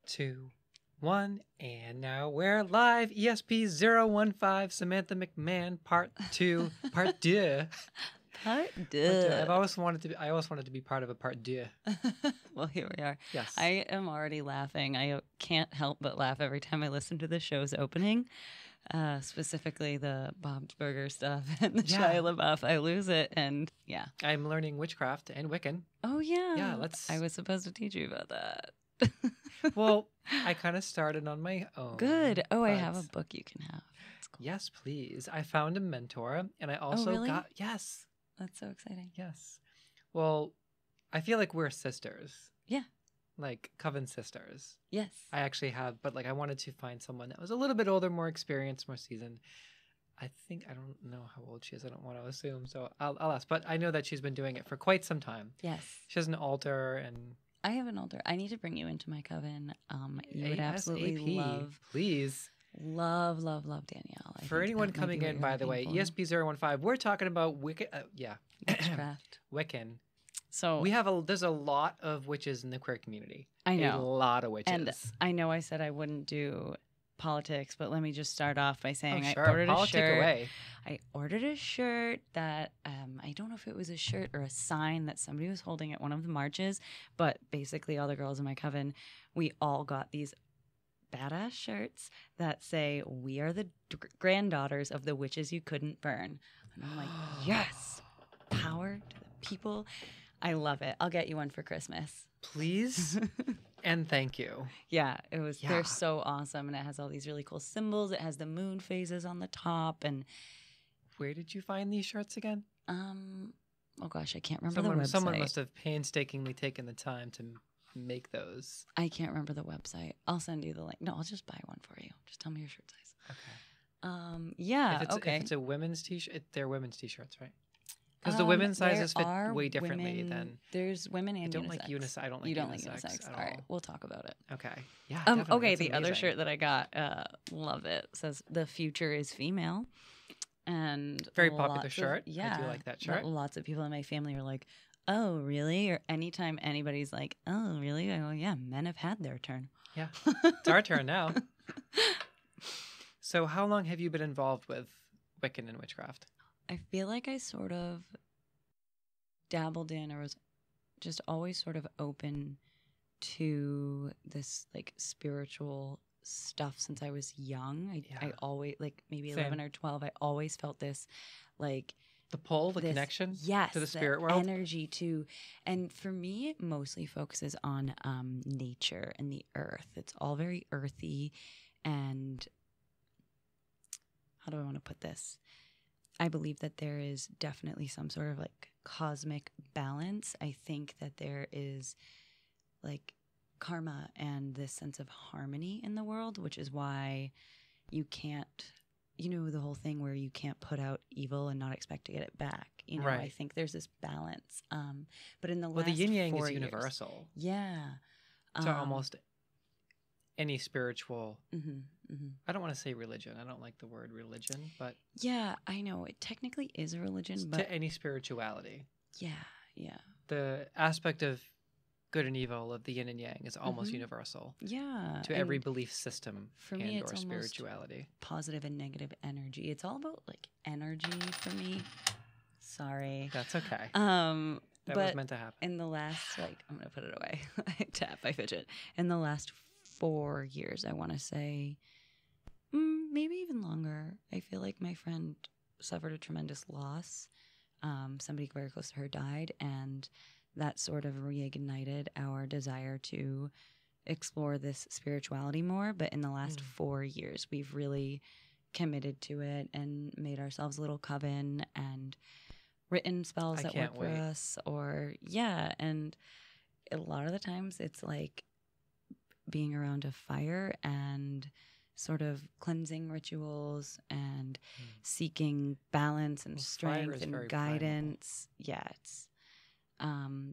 2, 1, and now we're live. ESP 015, Samantha McMahon, part 2, part 2. Part 2. I always wanted to be part of a part 2. Well, here we are. Yes. I am already laughing. I can't help but laugh every time I listen to the show's opening. Specifically the Bob's Burger stuff and the Shia LaBeouf. I lose it, and yeah. I'm learning Witchcraft and Wiccan. Oh, yeah. Yeah, I was supposed to teach you about that. Well, I kind of started on my own. Good. Oh, I have a book you can have. That's cool. Yes, please. I found a mentor, and I also really? got... Yes. That's so exciting. Yes. Well, I feel like we're sisters. Yeah. Like Covens sisters. Yes. I actually have, but like I wanted to find someone that was a little bit older, more experienced, more seasoned. I don't know how old she is. I don't want to assume, so I'll ask. But I know that she's been doing it for quite some time. Yes. She has an altar, and I have an altar. I need to bring you into my coven. You would absolutely love. Please. Love Danielle. For anyone coming in, by the way, ESP 015, we're talking about Wiccan. Witchcraft. Wiccan. So there's a lot of witches in the queer community. I know. A lot of witches. And I know I said I wouldn't do politics, but let me just start off by saying I ordered a shirt. I ordered a shirt that I don't know if it was a shirt or a sign that somebody was holding at one of the marches, but basically all the girls in my coven, we all got these badass shirts that say, "We are the granddaughters of the witches you couldn't burn." And I'm like, yes, power to the people. I love it. I'll get you one for Christmas. Please and thank you. Yeah, they're so awesome, and it has all these really cool symbols. It has the moon phases on the top. And where did you find these shirts again? Oh gosh, I can't remember the website. Someone must have painstakingly taken the time to make those. I can't remember the website. I'll send you the link. No, I'll just buy one for you. Just tell me your shirt size. Okay. Yeah. If it's a women's t-shirt, they're women's t-shirts, right? Because the women's sizes fit way differently than. There's women and I don't unisex. like unisex. I don't like you don't unisex like unisex. At all right, all. we'll talk about it. Okay. Yeah. Okay. The other shirt that I got, love it. Says "The future is female," and very popular shirt. Yeah, I do like that shirt. Lots of people in my family are like, "Oh, really?" Or anytime anybody's like, "Oh, really?" I go, "Yeah, men have had their turn." Yeah, it's our turn now. So, how long have you been involved with Wiccan and witchcraft? I feel like I sort of dabbled in, or was just always sort of open to this like spiritual stuff since I was young. I always, like maybe 11 or 12, I always felt this like the pull, the connection to the spirit world, energy too. And for me, it mostly focuses on nature and the earth. It's all very earthy, and how do I want to put this? I believe that there is definitely some sort of like cosmic balance. I think that there is like karma and this sense of harmony in the world, which is why you can't, the whole thing where you can't put out evil and not expect to get it back. Right. I think there's this balance. But in the last the yin yang is years, universal. Yeah. To almost any spiritual. I don't want to say religion. I don't like the word religion, but yeah, I know it technically is a religion, but to any spirituality. Yeah. The aspect of good and evil, of the yin and yang, is almost universal. Yeah. To every belief system for me, it's spirituality. Positive and negative energy. It's all about like energy for me. Sorry. That's okay. That was meant to happen. In the last, I'm gonna put it away. I tap, I fidget. In the last 4 years, I want to say, maybe even longer. I feel like my friend suffered a tremendous loss. Somebody very close to her died, and that sort of reignited our desire to explore this spirituality more. But in the last 4 years, we've really committed to it and made ourselves a little coven and written spells that work for us. And a lot of the times it's like being around a fire and sort of cleansing rituals and seeking balance and strength and guidance. Primal. Yeah, it's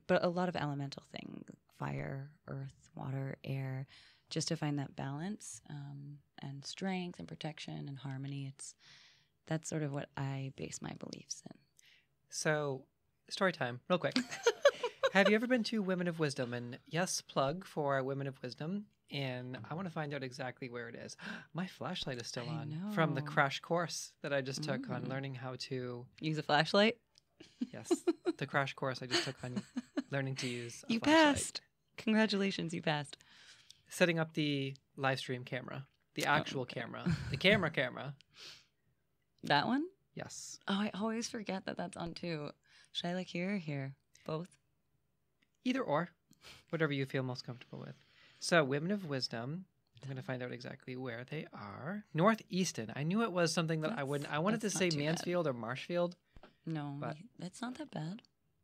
but a lot of elemental things: fire, earth, water, air, just to find that balance and strength and protection and harmony. That's sort of what I base my beliefs in. So, story time, real quick. Have you ever been to Women of Wisdom? And yes, plug for Women of Wisdom. and I want to find out exactly where it is. My flashlight is still I on from the know. crash course that I just took on learning how to. Use a flashlight. Yes, the crash course I just took on learning to use a You flashlight. passed. Congratulations, you passed. Setting up the live stream camera, the actual camera, the camera. That one? Yes. Oh, I always forget that that's on too. Should I like here or here? Both? Either or, whatever you feel most comfortable with. So, Women of Wisdom. I'm going to find out exactly where they are. Northeastern. I knew it was something that I wouldn't. I wanted to that's say not too bad. Mansfield or Marshfield. No, But- that's not that bad.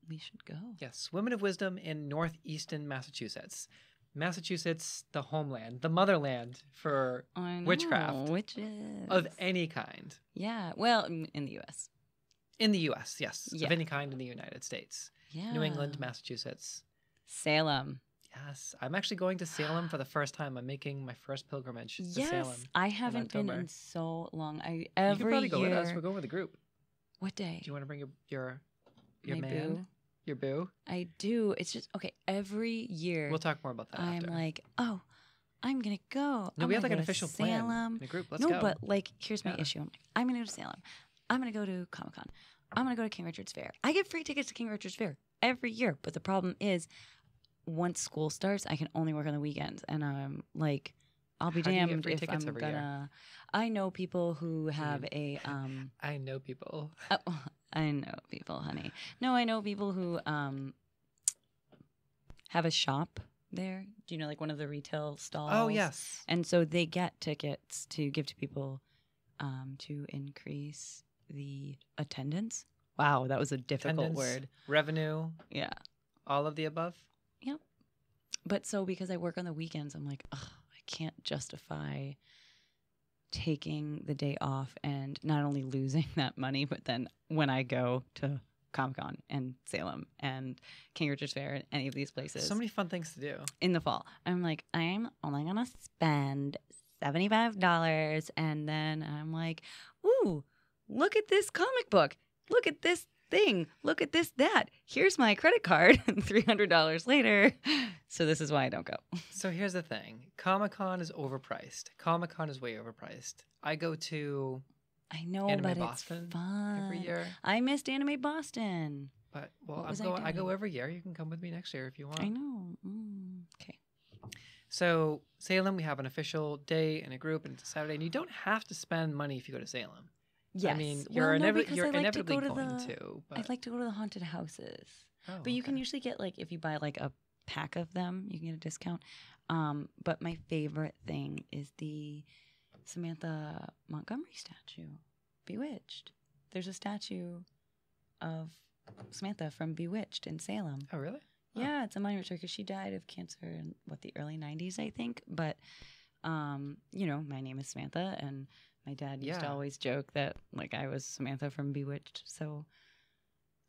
We should go. Yes, Women of Wisdom in Northeastern Massachusetts. Massachusetts, the homeland, the motherland for I know, witchcraft witches. of any kind. Yeah, well, in the U.S. In the U.S., yes. Yeah. Of any kind in the United States. Yeah. New England, Massachusetts. Salem. Yes. I'm actually going to Salem for the first time. I'm making my first pilgrimage to Yes, Salem. I haven't been October. in so long. You Every could probably go year. with us. We're going with a group. What day? Do you want to bring your My man? boo? Your boo? I do. It's just okay. Every year, We'll talk more about that I'm after. like, oh, I'm gonna go. No, I'm we have gonna like an go to official plan Salem. in a group. Let's No, go. but like, here's my Yeah. issue. I'm like, I'm gonna go to Salem. I'm gonna go to Comic-Con. I'm gonna go to King Richard's Fair. I get free tickets to King Richard's Fair every year. But the problem is, once school starts, I can only work on the weekends, and I'm like, I'll be How do you get damned free if tickets I'm every year? gonna. I know people who have a I know people. I know people, honey. No, I know people who have a shop there. Do you know, like one of the retail stalls? Oh, yes. And so they get tickets to give to people to increase the attendance. Wow, that was a difficult Attendance, word. revenue, Yeah. all of the above. Yep. But so because I work on the weekends, I'm like, ugh, I can't justify taking the day off and not only losing that money, but then when I go to Comic-Con and Salem and King Richard's Fair and any of these places So many fun things to do. in the fall, I'm like, I'm only going to spend $75. And then I'm like, ooh, look at this comic book. Look at this thing. Look at this, that. Here's my credit card. $300 later. So this is why I don't go. So here's the thing. Comic-Con is overpriced. Comic-Con is way overpriced. I go to I know, Anime but Boston it's fun. every year. I missed Anime Boston. But, well, What was I I go doing? every year. You can come with me next year if you want. I know. Okay. So Salem, we have an official day in a group, and it's a Saturday. And you don't have to spend money if you go to Salem. Yes. I mean, Well, you're, no, because you're I like inevitably to go to going the, to. But, I'd like to go to the haunted houses. oh, But you can okay. usually get, like, if you buy, like, a pack of them, you can get a discount. But my favorite thing is the Samantha Montgomery statue, Bewitched. There's a statue of Samantha from Bewitched in Salem. Oh, really? Oh. Yeah, it's a monument to her because she died of cancer in, the early 90s, I think. But, you know, my name is Samantha, and my dad used to Yeah. always joke that, like, I was Samantha from Bewitched. So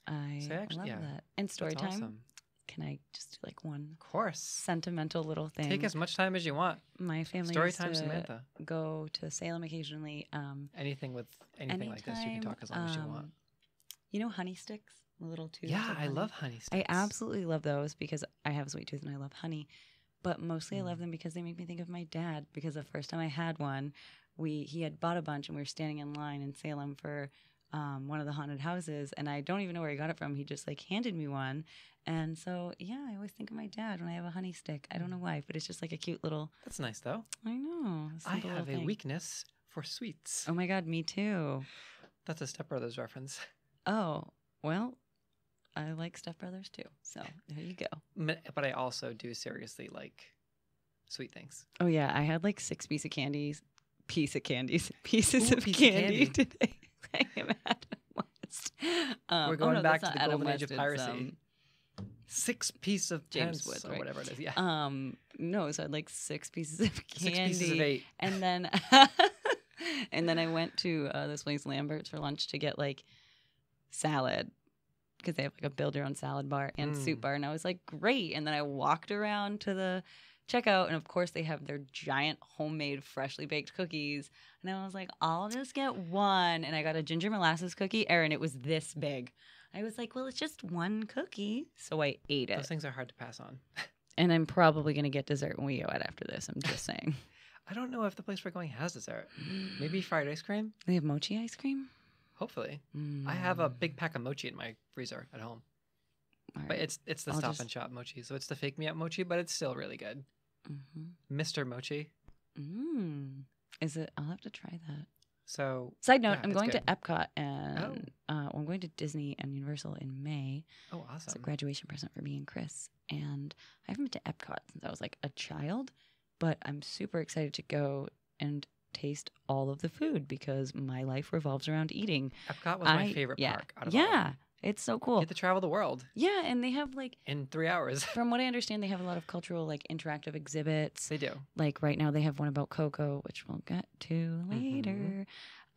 I love yeah, that. And story That's time. awesome. Can I just do, like, one Of course. sentimental little thing? Take as much time as you want. My family Story used time, to Samantha. go to Salem occasionally. Anything like this, you can talk as long as you want. You know honey sticks? The little tubes Yeah, of I honey? love honey sticks. I absolutely love those because I have a sweet tooth and I love honey. But mostly I love them because they make me think of my dad. Because the first time I had one, he had bought a bunch and we were standing in line in Salem for one of the haunted houses. And I don't even know where he got it from. He just, like, handed me one. And so, yeah, I always think of my dad when I have a honey stick. I don't know why, but it's just like a cute little... That's nice, though. I know. I simple have little a thing. weakness for sweets. Oh my God, me too. That's a Step Brothers reference. Oh, well, I like Step Brothers too. So there you go. But I also do seriously like sweet things. Oh yeah, I had like 6 pieces of candy Ooh, pieces of piece of candy candy. today. I am Adam West. We're going no, back that's to the not Adam golden age of West, piracy. 6 pieces of James pence Woods, or right? whatever it is. Yeah. No, so I had like 6 pieces of 6 candy. pieces of 8. And then and then I went to this place Lambert's for lunch to get like salad because they have like a build your own salad bar and soup bar, and I was like, great. And then I walked around to the checkout, and of course they have their giant homemade freshly baked cookies, and I was like, I'll just get one. And I got a ginger molasses cookie. Eryn, it was this big. I was like, well, it's just one cookie, so I ate Those it. things are hard to pass on. And I'm probably going to get dessert when we go out after this. I'm just saying. I don't know if the place we're going has dessert. Maybe fried ice cream? They have mochi ice cream? Hopefully. I have a big pack of mochi in my freezer at home. All But right. it's the Stop and Shop mochi. So it's the fake me up mochi, but it's still really good. Mr. Mochi. Is it? I'll have to try that. So Side note, yeah, I'm it's going good. to Epcot and I'm going to Disney and Universal in May. Oh, It's a awesome. graduation present for me and Chris. And I haven't been to Epcot since I was like a child, but I'm super excited to go and taste all of the food because my life revolves around eating. Epcot was my favorite park out of all of them. It's so You cool. get to travel the world Yeah, and they have like, in 3 hours. from what I understand, they have a lot of cultural like interactive exhibits. They do. Like right now they have one about Coco, which we'll get to later.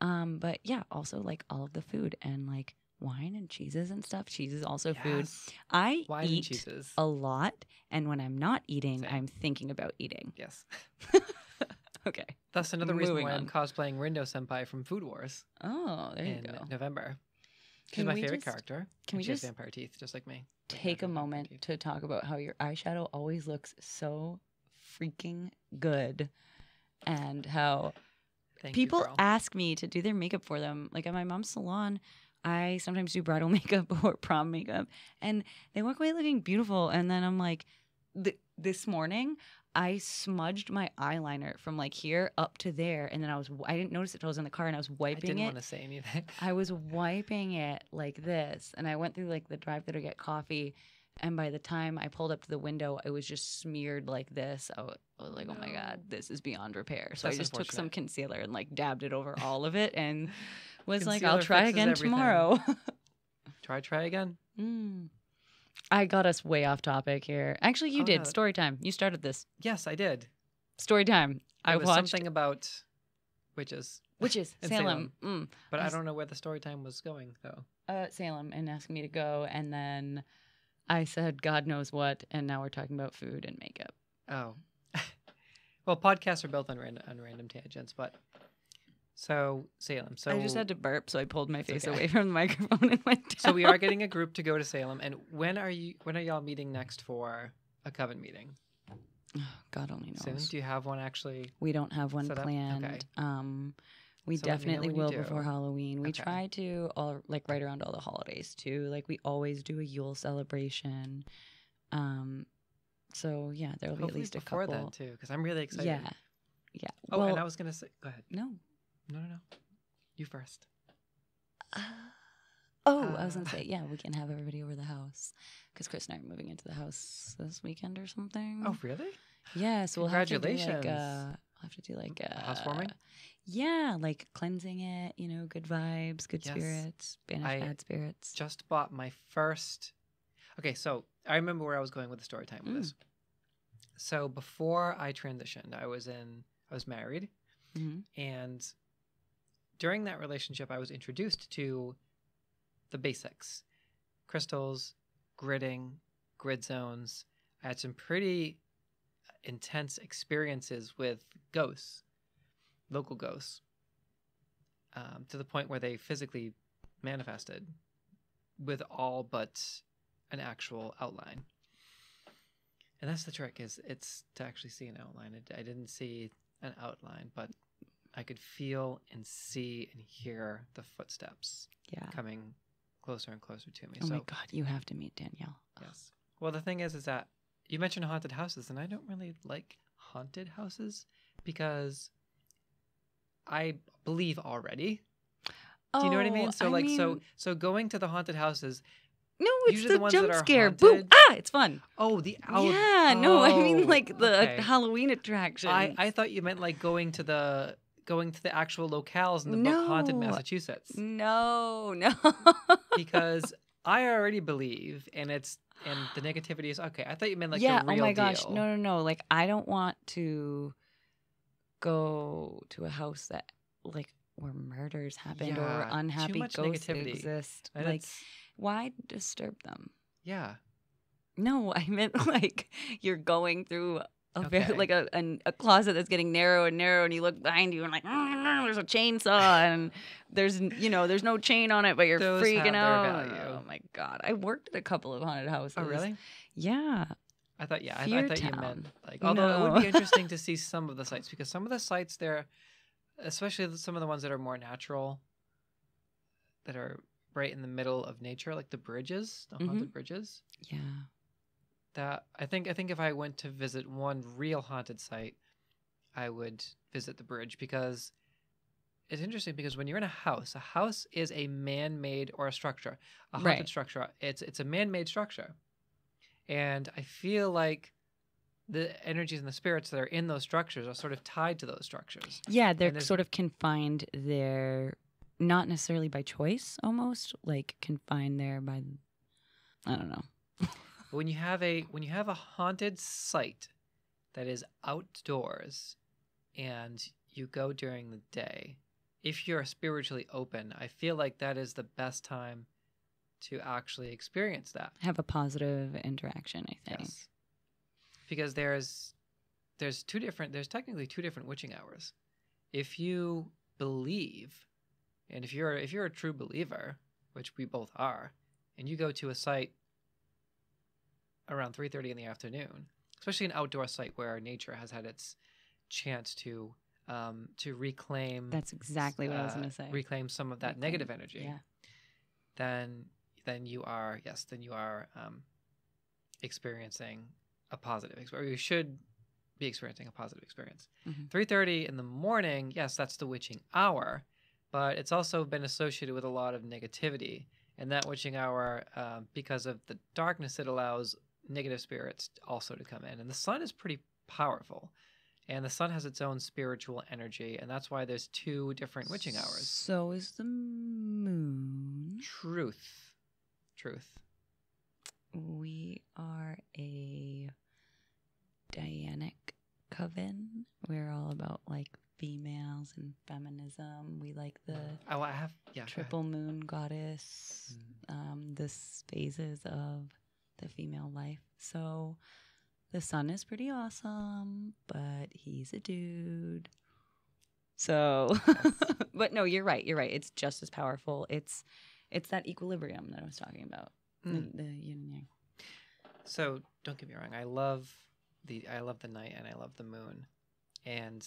But yeah, also like all of the food and like wine and cheeses and stuff. Cheese is also food. Yes. I Wine and eat cheeses. a lot, and when I'm not eating, Same. I'm thinking about eating. Yes. Okay. That's another reason Moving why I'm on. cosplaying Rindo Senpai from Food Wars Oh, there you in go. November. She's Can my we favorite just- character. can and we she has just vampire teeth, just like me. Like Take a natural vampire moment teeth. to talk about how your eyeshadow always looks so freaking good, and how Thank you, people girl. ask me to do their makeup for them. Like at my mom's salon, I sometimes do bridal makeup or prom makeup, and they walk away looking beautiful. And then I'm like, this morning, I smudged my eyeliner from like here up to there, and then I didn't notice it till I was in the car, and I was I wiping didn't it. want to say anything. I was wiping it like this, and I went through like the drive-thru to get coffee, and by the time I pulled up to the window, it was just smeared like this. I was like, oh my God, this is beyond repair. So That's I just took some unfortunate. concealer and like dabbed it over all of it and was like, Concealer I'll try fixes again everything. tomorrow. Try again. I got us way off topic here. Actually, you Oh, did. no. Story time. You started this. Yes, I did. Story time. I It was watched something about witches, Witches, in Salem. but I Yes. don't know where the story time was going though. Salem, and asking me to go, and then I said God knows what, and now we're talking about food and makeup. Oh, well, podcasts are built on random tangents, but so Salem. So I just had to burp, so I pulled my It's face okay. away from the microphone and went down. So we are getting a group to go to Salem, and when are y'all meeting next for a coven meeting? God only knows. Soon? Do you have one actually? We don't have one set up? planned. Okay. We So let me know definitely when you will do. before Halloween. We Okay. try to all like right around all the holidays too. Like we always do a Yule celebration. So yeah, there will be at Hopefully least a before couple. then too, because I'm really excited. Yeah, yeah. Oh, well, and I was gonna say, go ahead. no. No. You first. I was gonna say yeah, we can have everybody over the house because Chris and I are moving into the house this weekend or something. Oh, really? Yeah, so we'll have to do like Congratulations. Housewarming? Yeah, like cleansing it, you know, good vibes, good Yes. spirits, banish bad spirits. Just bought my first. Okay, so I remember where I was going with the story time with this. So before I transitioned, I was married, and during that relationship, I was introduced to the basics: crystals, gridding, grid zones. I had some pretty intense experiences with ghosts, local ghosts, to the point where they physically manifested with all but an actual outline. And that's the trick, is it's to actually see an outline. I didn't see an outline, but I could feel and see and hear the footsteps coming closer and closer to me. Oh So my God, you have to meet Danielle. yes. Well, the thing is that you mentioned haunted houses, and I don't really like haunted houses because I believe already. Do you know what I mean? So going to the haunted houses. No, it's usually the the ones jump that are scare. Boom! haunted- Ah, it's fun. Oh, the Yeah, no, I mean like the okay. Halloween attraction. I thought you meant like going to the actual locales in the book Haunted No. Massachusetts, No. because I already believe, and the negativity is okay. I thought you meant like yeah. the real Oh my gosh. deal. No. Like I don't want to go to a house that like where murders happened or Yeah, too unhappy much ghosts negativity. exist. And Like, it's- why disturb them? yeah. No, I meant like you're going through Okay. like a closet that's getting narrow and narrow, and you look behind you and like there's a chainsaw and there's no chain on it, but you're Those freaking have their out. value. Oh my God, I worked at a couple of haunted houses. Oh, really? Yeah. I thought you Fear meant Town. like. Although it would No. be interesting to see some of the sites, because some of the sites there, especially some of the ones that are more natural, that are right in the middle of nature, like the bridges, the haunted bridges. Yeah. That I think if I went to visit one real haunted site, I would visit the bridge, because it's interesting, because when you're in a house is a man-made, or a structure, a haunted Right. structure. It's a man-made structure. And I feel like the energies and the spirits that are in those structures are sort of tied to those structures. Yeah, And they're there's- sort of confined there, not necessarily by choice, almost like confined there by, I don't know. When you have a haunted site that is outdoors and you go during the day, if you're spiritually open, I feel like that is the best time to actually experience that. Have a positive interaction, I think. Yes. Because there's technically two different witching hours. If you believe, and if you're a true believer, which we both are, and you go to a site around 3:30 in the afternoon, especially an outdoor site where nature has had its chance to reclaim. That's exactly what I was going to say. Reclaim some of that negative energy. Yeah. Then you are experiencing a positive experience. You should be experiencing a positive experience. 3:30 in the morning, yes, that's the witching hour, but it's also been associated with a lot of negativity. And that witching hour, because of the darkness, it allows negative spirits also to come in. And the sun is pretty powerful, and the sun has its own spiritual energy, and that's why there's two different witching hours. So is the moon. Truth. We are a Dianic coven. We're all about like females and feminism. We like the triple moon goddess, the phases of the female life. So the sun is pretty awesome, but he's a dude. So, but no, you're right. It's just as powerful. It's that equilibrium that I was talking about. The yin and yang. So don't get me wrong. I love the night and I love the moon, and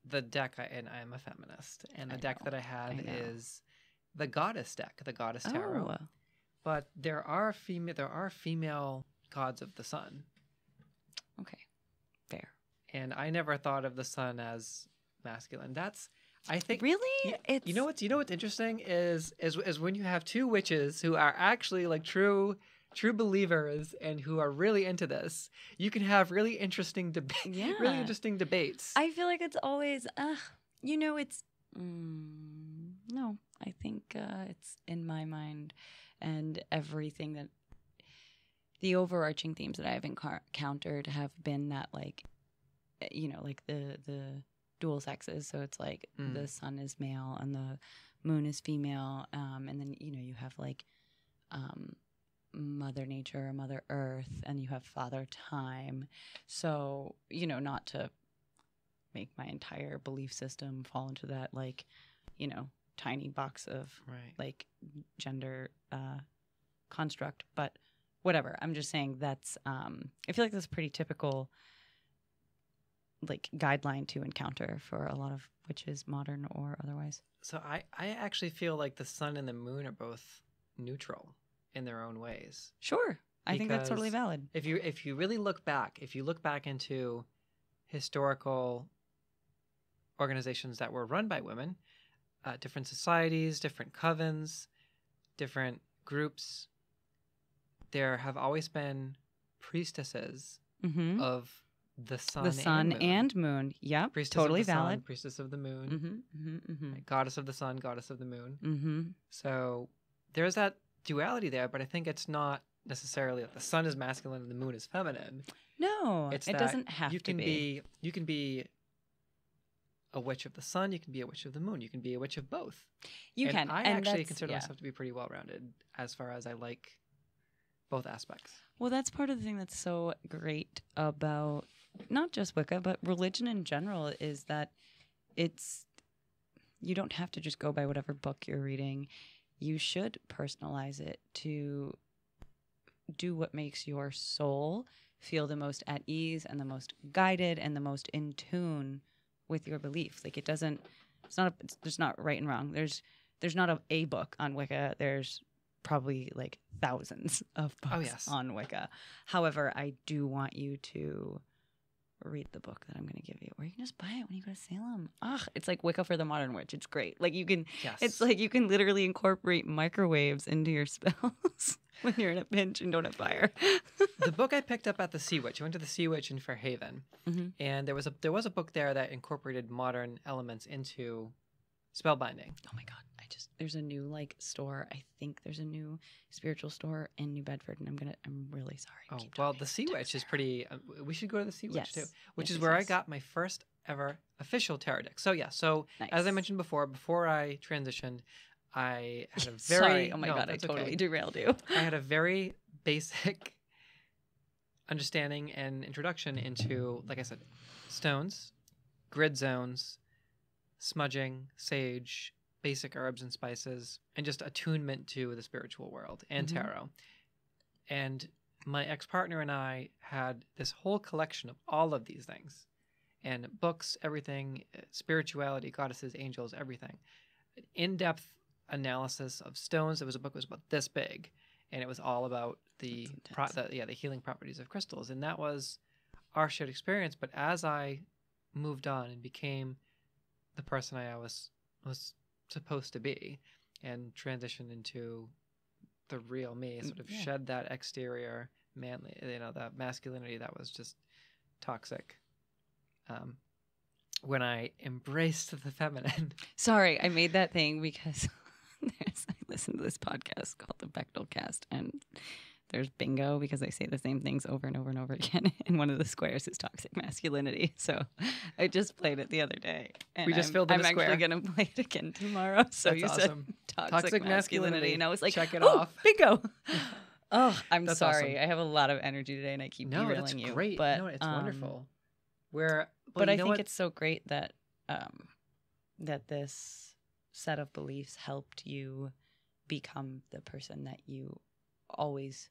the deck. I'm a feminist, and the deck that I have is the goddess deck, the goddess tarot. Oh. But there are female gods of the sun. Okay, fair. And I never thought of the sun as masculine. I think really. You know what's interesting is when you have two witches who are actually like true believers and who are really into this, you can have really interesting debates. I feel like it's always it's no, I think it's in my mind, and everything that the overarching themes that I've encountered have been that like the dual sexes. So it's like the sun is male and the moon is female, and then you have like Mother Nature, Mother Earth, and you have Father Time. So not to make my entire belief system fall into that like tiny box of like gender construct, but whatever. I'm just saying that's I feel like that's pretty typical like guideline to encounter for a lot of witches, modern or otherwise. So I actually feel like the sun and the moon are both neutral in their own ways. Sure. I think that's totally valid. If you really look back into historical organizations that were run by women, different societies, different covens, different groups, there have always been priestesses of the sun, and moon. Yep, priestess totally of the valid. Sun, priestess of the moon, goddess of the sun, goddess of the moon. So there's that duality there, but I think it's not necessarily that the sun is masculine and the moon is feminine. No, it doesn't have to be. You can be a witch of the sun. You can be a witch of the moon. You can be a witch of both. You can. I actually consider myself to be pretty well-rounded as far as I like both aspects. Well, that's part of the thing that's so great about not just Wicca, but religion in general, is that you don't have to just go by whatever book you're reading. You should personalize it to do what makes your soul feel the most at ease and the most guided and the most in tune with your beliefs. Like there's not right and wrong. There's not a book on Wicca. There's probably like thousands of books on Wicca. However, I do want you to read the book that I'm going to give you, or you can just buy it when you go to Salem. It's like Wicca for the Modern Witch. It's great. Like it's like you can literally incorporate microwaves into your spells when you're in a pinch and don't have fire. The book I picked up at the Sea Witch. I went to the Sea Witch in Fairhaven, and there was a book there that incorporated modern elements into spellbinding. Oh my God. There's a new like store. I think there's a new spiritual store in New Bedford, and I'm really sorry. Oh, well, the Sea Witch is pretty, we should go to the Sea Witch too, which is where I got my first ever official tarot deck. So nice. As I mentioned before I transitioned, I had a very, sorry. Oh my God, I totally derailed you. I had a very basic understanding and introduction into, like I said, stones, grid zones, smudging, sage, basic herbs and spices, and just attunement to the spiritual world and tarot. And my ex-partner and I had this whole collection of all of these things, and books, everything, spirituality, goddesses, angels, everything. In-depth analysis of stones. There was a book that was about this big, and it was all about the healing properties of crystals. And that was our shared experience. But as I moved on and became the person I was supposed to be and transitioned into the real me, sort of shed that exterior manly, that masculinity that was just toxic, when I embraced the feminine. Sorry, I made that thing because I listened to this podcast called the Bechtel Cast, and there's bingo because I say the same things over and over and over again. And one of the squares is toxic masculinity. So I just played it the other day. And we just filled in a square. I'm actually going to play it again tomorrow. So that's you awesome. Said toxic masculinity. And I was like, check it off. Bingo. I'm that's sorry. Awesome. I have a lot of energy today and I keep derailing you. No, that's great. But, no, it's wonderful. But I think it's so great that that this set of beliefs helped you become the person that you always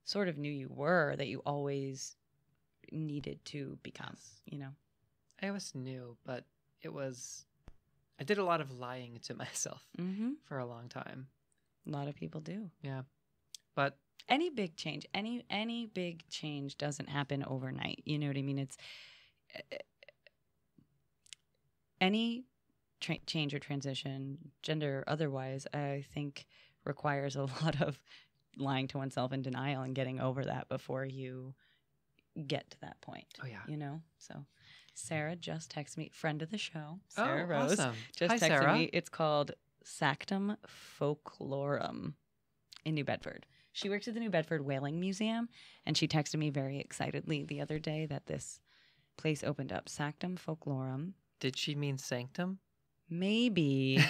sort of knew you were, that you always needed to become, I always knew, but I did a lot of lying to myself for a long time. A lot of people do. Yeah. But any big change, any big change doesn't happen overnight. You know what I mean? It's any change or transition, gender or otherwise, I think requires a lot of lying to oneself in denial and getting over that before you get to that point. Oh, yeah. So Sarah just texted me, friend of the show, Sarah Rose. Awesome. Just Hi, texted Sarah. me. It's called Sanctum Folklorum in New Bedford. She works at the New Bedford Whaling Museum, and she texted me very excitedly the other day that this place opened up, Sanctum Folklorum. Did she mean sanctum? Maybe.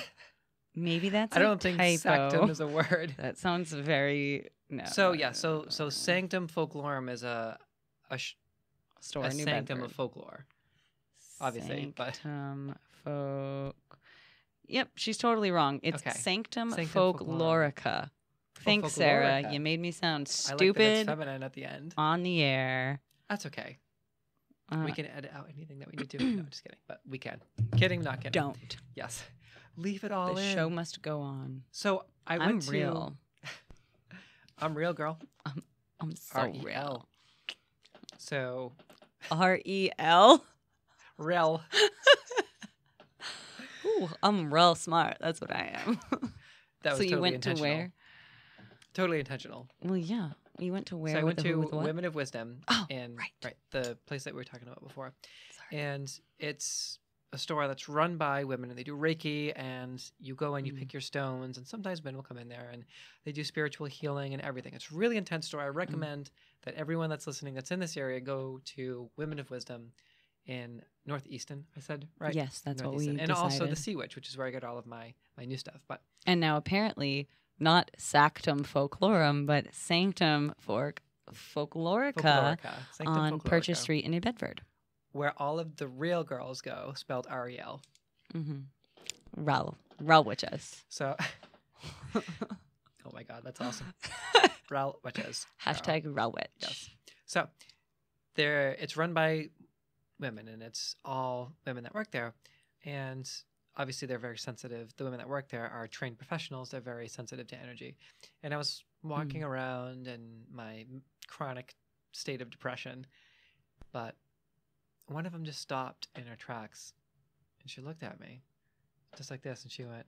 Maybe that's I don't think typo. sanctum is a word. That sounds very So Sanctum Folklorum is a store in New sanctum Bedford. of folklore, obviously. Sanctum Folk. Yep, she's totally wrong. It's Sanctum Folklorica. Thanks, Sarah. You made me sound stupid. I like that it's feminine at the end. On the air. That's okay. We can edit out anything that we need to. No, just kidding. But we can. Kidding, not kidding. Don't. Yes. Leave it all in. The show must go on. So I'm real. I'm real, girl. I'm so real. So. R-E-L? Rel. Ooh, I'm real smart. That's what I am. That was so totally you went intentional. To where? Totally intentional. Well, yeah. You went to where? So I went to what? Women of Wisdom. Right. The place that we were talking about before. Sorry. And it's a store that's run by women, and they do Reiki, and you go and you pick your stones, and sometimes men will come in there, and they do spiritual healing and everything. It's a really intense store. I recommend that everyone that's listening that's in this area go to Women of Wisdom in Northeastern, I said, right? Yes, that's what we And also the Sea Witch, which is where I get all of my new stuff. And now apparently not Sanctum Folklorum, but Sanctum Folklorica on Purchase Street in New Bedford. Where all of the real girls go, spelled R-E-L. Rel witches. So, oh my God, that's awesome. Rel witches. Hashtag Rel witch. Yes. So, it's run by women, and it's all women that work there. And obviously they're very sensitive. The women that work there are trained professionals. They're very sensitive to energy. And I was walking around in my chronic state of depression, but one of them just stopped in her tracks, and she looked at me just like this, and she went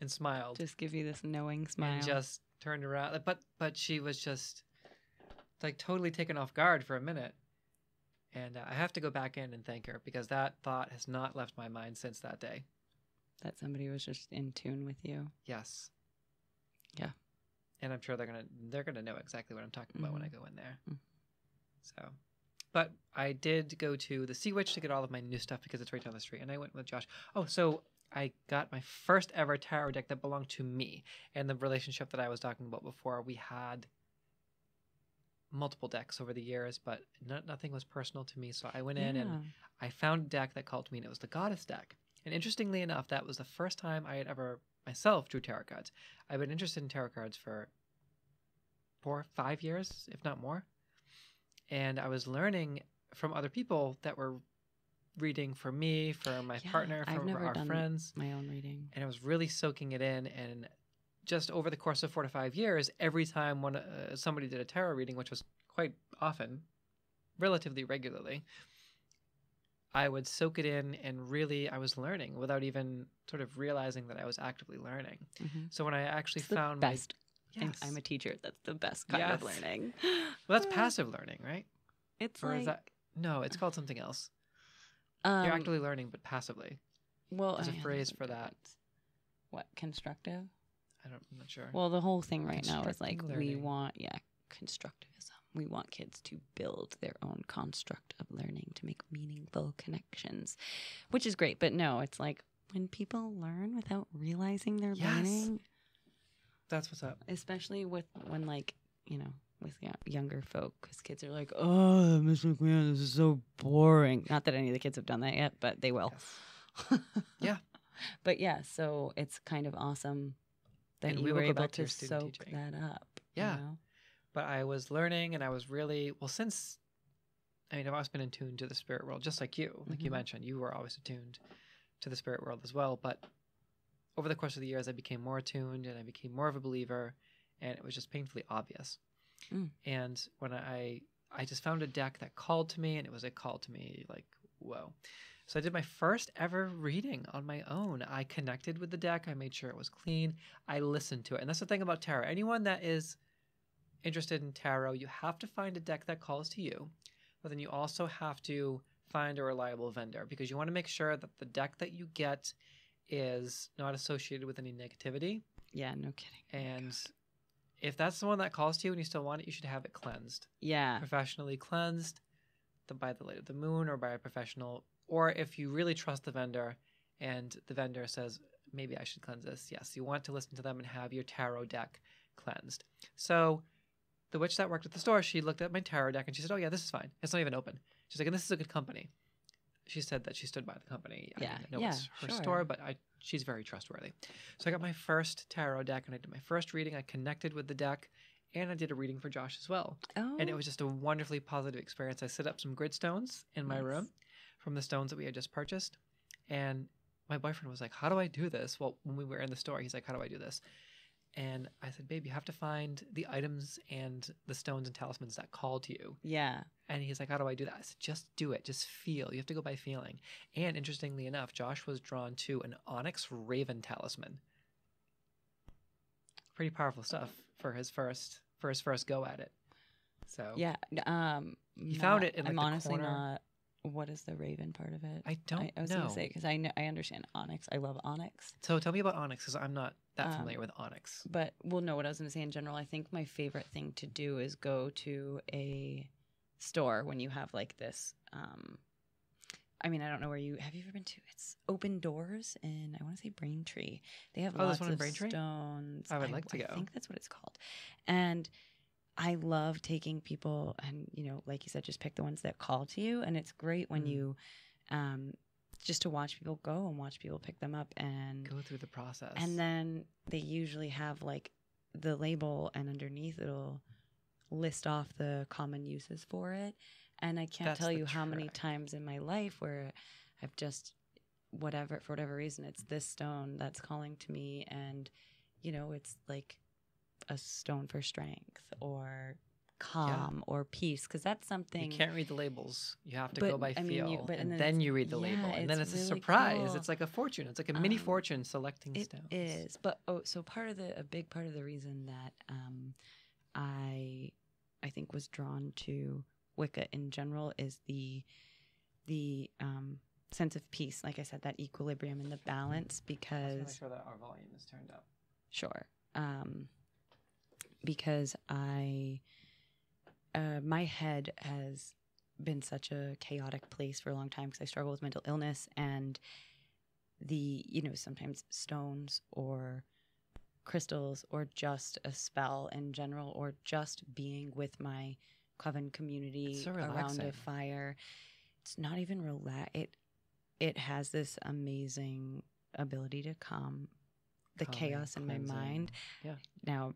and smiled. Just give you this knowing smile. And just turned around. But she was just like totally taken off guard for a minute. And I have to go back in and thank her, because that thought has not left my mind since that day. That somebody was just in tune with you. Yes. Yeah. And I'm sure they're gonna know exactly what I'm talking about when I go in there. Mm-hmm. So, but I did go to the Sea Witch to get all of my new stuff because it's right down the street, and I went with Josh. Oh, so I got my first ever tarot deck that belonged to me. And the relationship that I was talking about before, we had multiple decks over the years, but nothing was personal to me. So I went in and I found a deck that called to me, and it was the Goddess deck. And interestingly enough, that was the first time I had ever myself drew tarot cards. I've been interested in tarot cards for 4 or 5 years, if not more. And I was learning from other people that were reading for me, for my partner, for our friends. My own reading. And I was really soaking it in. And just over the course of 4 to 5 years, every time somebody did a tarot reading, which was quite often, relatively regularly, I would soak it in, and really I was learning without even sort of realizing that I was actively learning. Mm-hmm. So when I actually found the best. Yes. I'm a teacher. That's the best kind of learning. Well, that's passive learning, right? It's or like... is that... No, it's called something else. You're actively learning, but passively. Well, there's a phrase for that. What, constructive? I'm not sure. Well, the whole thing right now is like learning. we want, constructivism. We want kids to build their own construct of learning to make meaningful connections, which is great. But no, it's like when people learn without realizing they're learning. That's what's up. Especially with younger folk, because kids are like, oh, Miss McMahon, this is so boring. Not that any of the kids have done that yet, but they will. Yes. Yeah. But yeah, so it's kind of awesome that you were able to soak that up. Yeah. You know? But I was learning, and I was really, I've always been in tune to the spirit world, just like you. Like you mentioned, you were always attuned to the spirit world as well. But over the course of the years, I became more attuned, and I became more of a believer, and it was just painfully obvious. And when I just found a deck that called to me, and it was a call to me like, whoa. So I did my first ever reading on my own. I connected with the deck. I made sure it was clean. I listened to it. And that's the thing about tarot. Anyone that is interested in tarot, you have to find a deck that calls to you, but then you also have to find a reliable vendor, because you want to make sure that the deck that you get is not associated with any negativity. Yeah, no kidding. And if that's the one that calls to you and you still want it, you should have it cleansed. Yeah. Professionally cleansed by the light of the moon, or by a professional. Or if you really trust the vendor and the vendor says, maybe I should cleanse this. Yes, you want to listen to them and have your tarot deck cleansed. So the witch that worked at the store, she looked at my tarot deck and she said, oh yeah, this is fine. It's not even open. She's like, and this is a good company. She said that she stood by the company. I know it's her store, but she's very trustworthy. So I got my first tarot deck, and I did my first reading. I connected with the deck, and I did a reading for Josh as well. Oh. And it was just a wonderfully positive experience. I set up some grid stones in my room from the stones that we had just purchased. And my boyfriend was like, how do I do this? Well, when we were in the store, he's like, how do I do this? And I said, babe, you have to find the items and the stones and talismans that call to you. Yeah. And he's like, how do I do that? I said, just do it. Just feel. You have to go by feeling. And interestingly enough, Josh was drawn to an onyx raven talisman. Pretty powerful stuff for his first go at it. So yeah, he found it in I'm the honestly corner. Not. What is the raven part of it? I don't know. I was going to say, because I understand onyx. I love onyx. So tell me about onyx, because I'm not that familiar with onyx. But, well, no, what I was going to say in general, I think my favorite thing to do is go to a store when you have like this. I mean, I don't know where have you ever been to? It's Open Doors in, I want to say Braintree. They have lots of stones. I would like to go. I think that's what it's called. And I love taking people and, like you said, just pick the ones that call to you. And it's great when you, just to watch people go and watch people pick them up and go through the process. And then they usually have like the label, and underneath it'll list off the common uses for it. And I can't tell you how many times in my life where I've just, for whatever reason, it's this stone that's calling to me. And, you know, it's like a stone for strength or calm or peace, because that's something. You can't read the labels. You have to go by feel, and then you read the label, and then it's really a surprise. Cool. It's like a fortune. It's like a mini fortune selecting stones. It is, but so a big part of the reason that I think was drawn to Wicca in general is the sense of peace. Like I said, that equilibrium and the balance. Because make sure that our volume is turned up. Sure. Because my head has been such a chaotic place for a long time because I struggle with mental illness, and sometimes stones or crystals or just a spell in general or just being with my Coven community around a fire. It's not even it has this amazing ability to calm the chaos in my mind. Yeah. Now,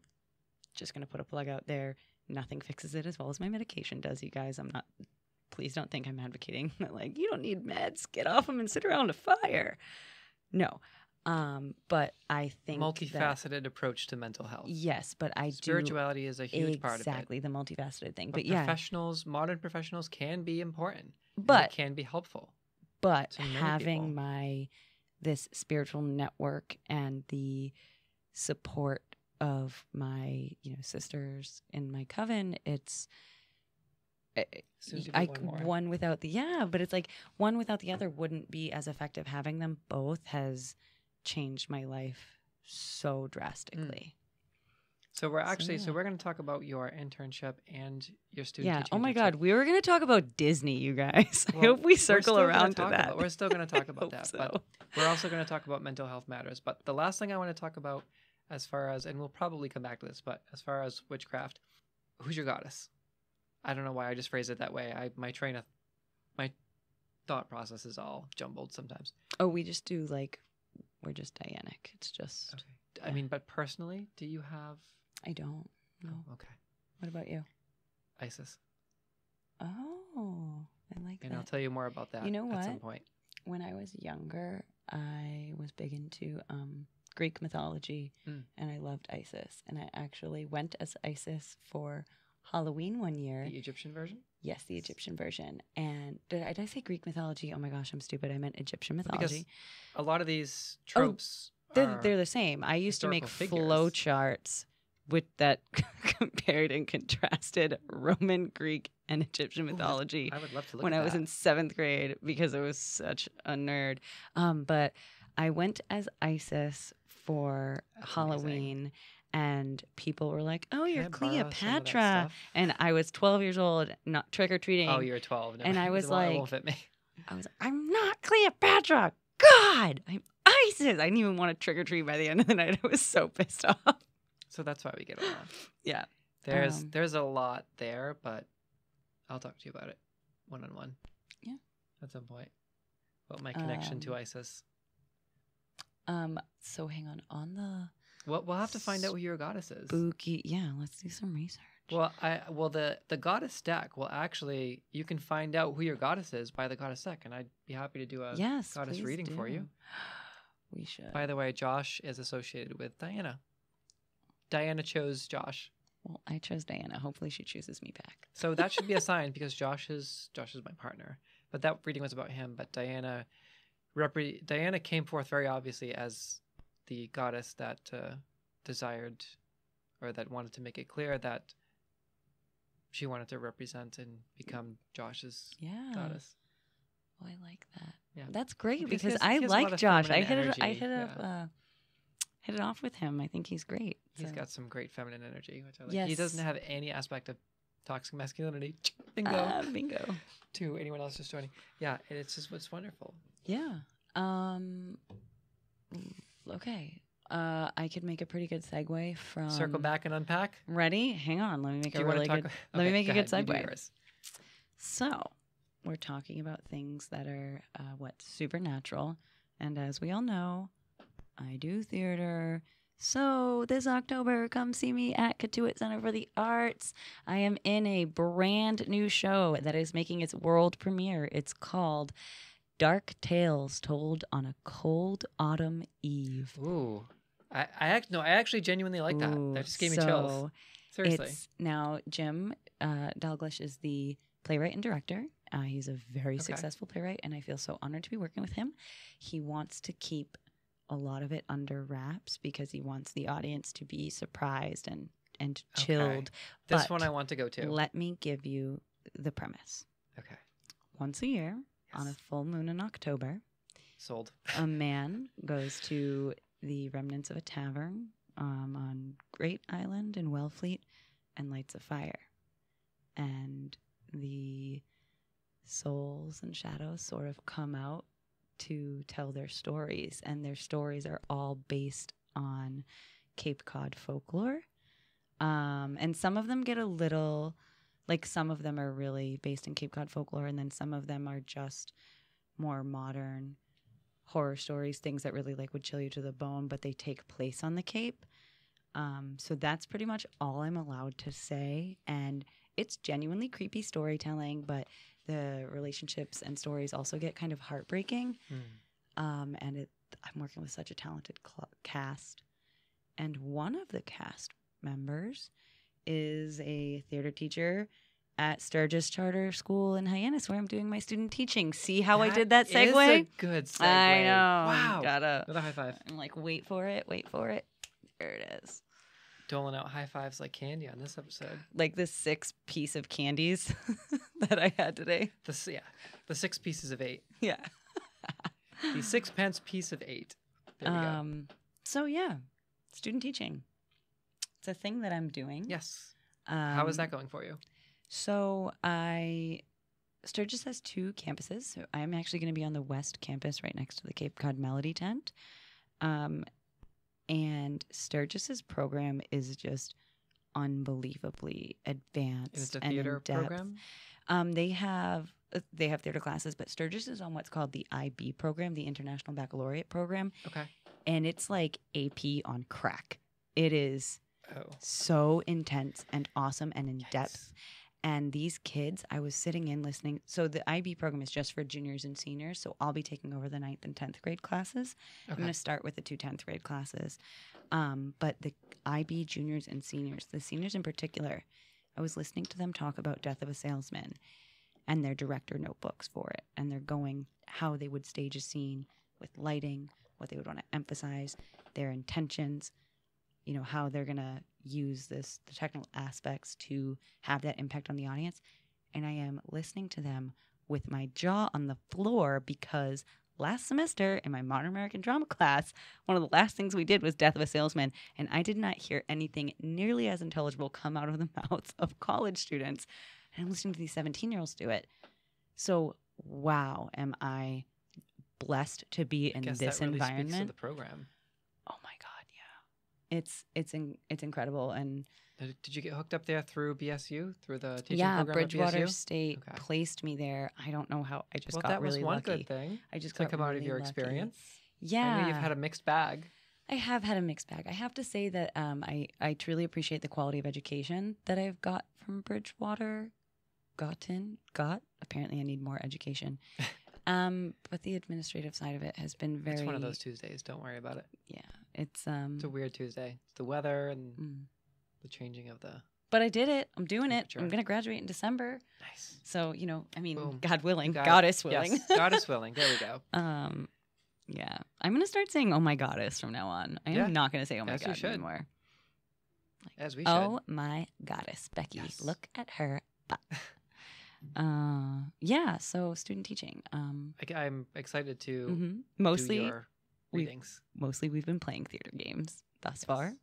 just going to put a plug out there. Nothing fixes it as well as my medication does, you guys. Please don't think I'm advocating that, like, you don't need meds, get off them and sit around a fire. No. But I think multifaceted approach to mental health. Yes, but spirituality is a huge part of it. Exactly, the multifaceted thing. But modern professionals can be important. But can be helpful. But having this spiritual network and the support of my sisters in my coven, it's one without but it's like one without the other wouldn't be as effective. Having them both has changed my life so drastically. So we're going to talk about your internship and your student teaching. Oh my God, we were going to talk about Disney, you guys. I hope we circle around to that. We're still going to talk about that, but we're also going to talk about mental health matters. But the last thing I want to talk about, as far as, and we'll probably come back to this, but as far as witchcraft, who's your goddess? I don't know why I just phrased it that way. My thought process is all jumbled sometimes. Oh, we're just Dianic. It's just. Okay. Yeah. I mean, but personally, do you have? I don't. No. Oh, okay. What about you? Isis. Oh, I like that. And I'll tell you more about that. At some point. When I was younger, I was big into Greek mythology, and I loved Isis. And I actually went as Isis for Halloween one year. The Egyptian version? Yes, the Egyptian version. And did I say Greek mythology? Oh my gosh, I'm stupid. I meant Egyptian mythology. Because a lot of these tropes they're the same. I used to make flow charts with that compared and contrasted Roman, Greek, and Egyptian mythology. I would love to look when at I was in 7th grade because I was such a nerd. But I went as Isis for Halloween. Amazing. And people were like, "Oh, you're Cleopatra," and I was 12 years old, not trick or treating. Oh, you're 12, and I was like, "It won't fit me." I'm not Cleopatra. God, I'm Isis. I didn't even want to trick or treat by the end of the night. I was so pissed off. So that's why we get along. Yeah, there's a lot there, but I'll talk to you about it one-on-one. Yeah, at some point. About my connection to Isis. So hang on the. Well, we'll have to find out who your goddess is. Spooky. Yeah, let's do some research. Well, the goddess deck will actually, you can find out who your goddess is by the goddess deck, and I'd be happy to do a goddess reading for you. We should. By the way, Josh is associated with Diana. Diana chose Josh. Well, I chose Diana. Hopefully she chooses me back. So that should be a sign because Josh is my partner. But that reading was about him. But Diana came forth very obviously as the goddess that desired, or that wanted to make it clear that she wanted to represent and become Josh's goddess. Well, I like that. Yeah, that's great because I like Josh. I hit it off with him. I think he's great. He's got some great feminine energy, which I like. Yes. He doesn't have any aspect of toxic masculinity. Bingo. Bingo. To anyone else just joining. Yeah, it's wonderful. Yeah. Okay. I could make a pretty good segue from circle back and unpack. Ready? Hang on. Let me make a really good. Let me make a good segue. So, we're talking about things that are supernatural, and as we all know, I do theater, So this October, come see me at Katuitt Center for the Arts. I am in a brand new show that is making its world premiere. It's called Dark Tales Told on a Cold Autumn Eve. Ooh. I actually genuinely like that. That just gave me chills. Seriously. Now, Jim Dalglish is the playwright and director. He's a very successful playwright, and I feel so honored to be working with him. He wants to keep a lot of it under wraps because he wants the audience to be surprised and chilled. This one I want to go to. Let me give you the premise. Okay. Once a year, on a full moon in October, sold. A man goes to the remnants of a tavern on Great Island in Wellfleet and lights a fire. And the souls and shadows sort of come out to tell their stories, and their stories are all based on Cape Cod folklore. And some of them get a little, like some of them are really based in Cape Cod folklore, and then some of them are just more modern horror stories, things that really like would chill you to the bone, but they take place on the Cape. So that's pretty much all I'm allowed to say. And it's genuinely creepy storytelling, but the relationships and stories also get kind of heartbreaking. And I'm working with such a talented cast. And one of the cast members is a theater teacher at Sturgis Charter School in Hyannis, where I'm doing my student teaching. See how I did that segue? Is a good segue. I know. Wow. Gotta. Another high five. I'm like, wait for it. There it is. Doling out high fives like candy on this episode. Like the 6 piece of candies that I had today. The 6 pieces of 8. Yeah. The 6 pence piece of 8. There we go. So yeah, student teaching. It's a thing that I'm doing. Yes. How is that going for you? So Sturgis has 2 campuses. So I'm actually going to be on the West Campus right next to the Cape Cod Melody Tent. And Sturgis's program is just unbelievably advanced. It's a theater in-depth. program? They have theater classes, but Sturgis is on what's called the IB program, the International Baccalaureate program. Okay. And it's like AP on crack. It is so intense and awesome and in-depth. And these kids, I was sitting in listening. So the IB program is just for juniors and seniors. So I'll be taking over the 9th and 10th grade classes. I'm going to start with the 2 10th grade classes. But the IB juniors and seniors, the seniors in particular, I was listening to them talk about Death of a Salesman and their director notebooks for it. And they're going how they would stage a scene with lighting, what they would want to emphasize, their intentions, you know, how they're going to use the technical aspects to have that impact on the audience. And I am listening to them with my jaw on the floor because last semester in my modern American drama class, one of the last things we did was Death of a Salesman. And I did not hear anything nearly as intelligible come out of the mouths of college students. And I'm listening to these 17-year-olds do it. So, wow, am I blessed to be in this that really environment. Speaks to the program. Oh my God, yeah. It's incredible. And did you get hooked up there through BSU, through the teaching program Bridgewater at BSU? State placed me there. I don't know how. I just got that really was one lucky. good thing. I just to got come out really of your lucky. experience. Yeah, I know you've had a mixed bag. I have had a mixed bag. I have to say that I truly appreciate the quality of education that I've got from Bridgewater. Apparently, I need more education. But the administrative side of it has been very. It's one of those Tuesdays. Don't worry about it. Yeah, it's a weird Tuesday. It's the weather and the changing of the. But I did it. I'm doing it. I'm going to graduate in December. Nice. So Boom. God willing, goddess willing. Yes, goddess willing. There we go. Yeah, I'm going to start saying "Oh my goddess" from now on. I am not going to say "Oh my As god" you should. anymore. As we should. Oh my goddess, Becky! Yes. Look at her butt. Yeah. So student teaching. I'm excited to mostly do your readings. We've been playing theater games thus far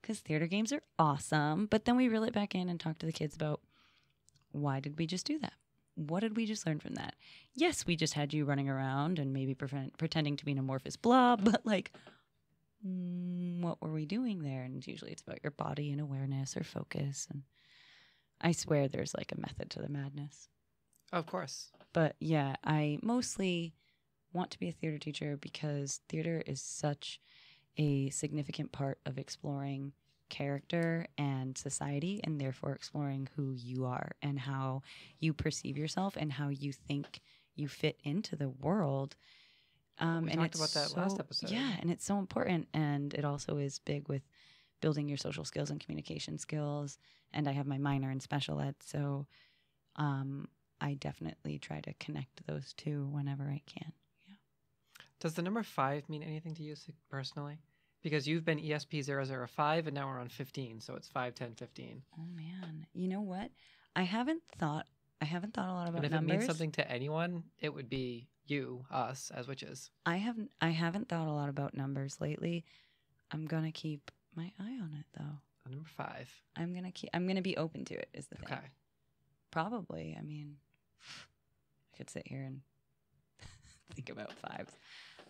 because theater games are awesome. But then we reel it back in and talk to the kids about why did we just do that? What did we just learn from that? Yes, we just had you running around and maybe pretending to be an amorphous blob, but like, what were we doing there? And usually it's about your body and awareness or focus. And I swear there's like a method to the madness. Of course. But yeah, I mostly want to be a theater teacher because theater is such a significant part of exploring character and society, and therefore exploring who you are and how you perceive yourself and how you think you fit into the world. We talked about that last episode. Yeah, and it's so important. And it also is big with building your social skills and communication skills. And I have my minor in special ed, so I definitely try to connect those two whenever I can. Yeah. Does the number 5 mean anything to you personally? Because you've been ESP 005 and now we're on 15, so it's 5, 10, 15. Oh man, you know what? I haven't thought a lot about and if numbers. It means something to anyone, it would be you, us, as witches. I haven't thought a lot about numbers lately. I'm gonna keep my eye on it though. Number 5. I'm gonna be open to it. Is the thing. Okay. Probably. I mean, I could sit here and think about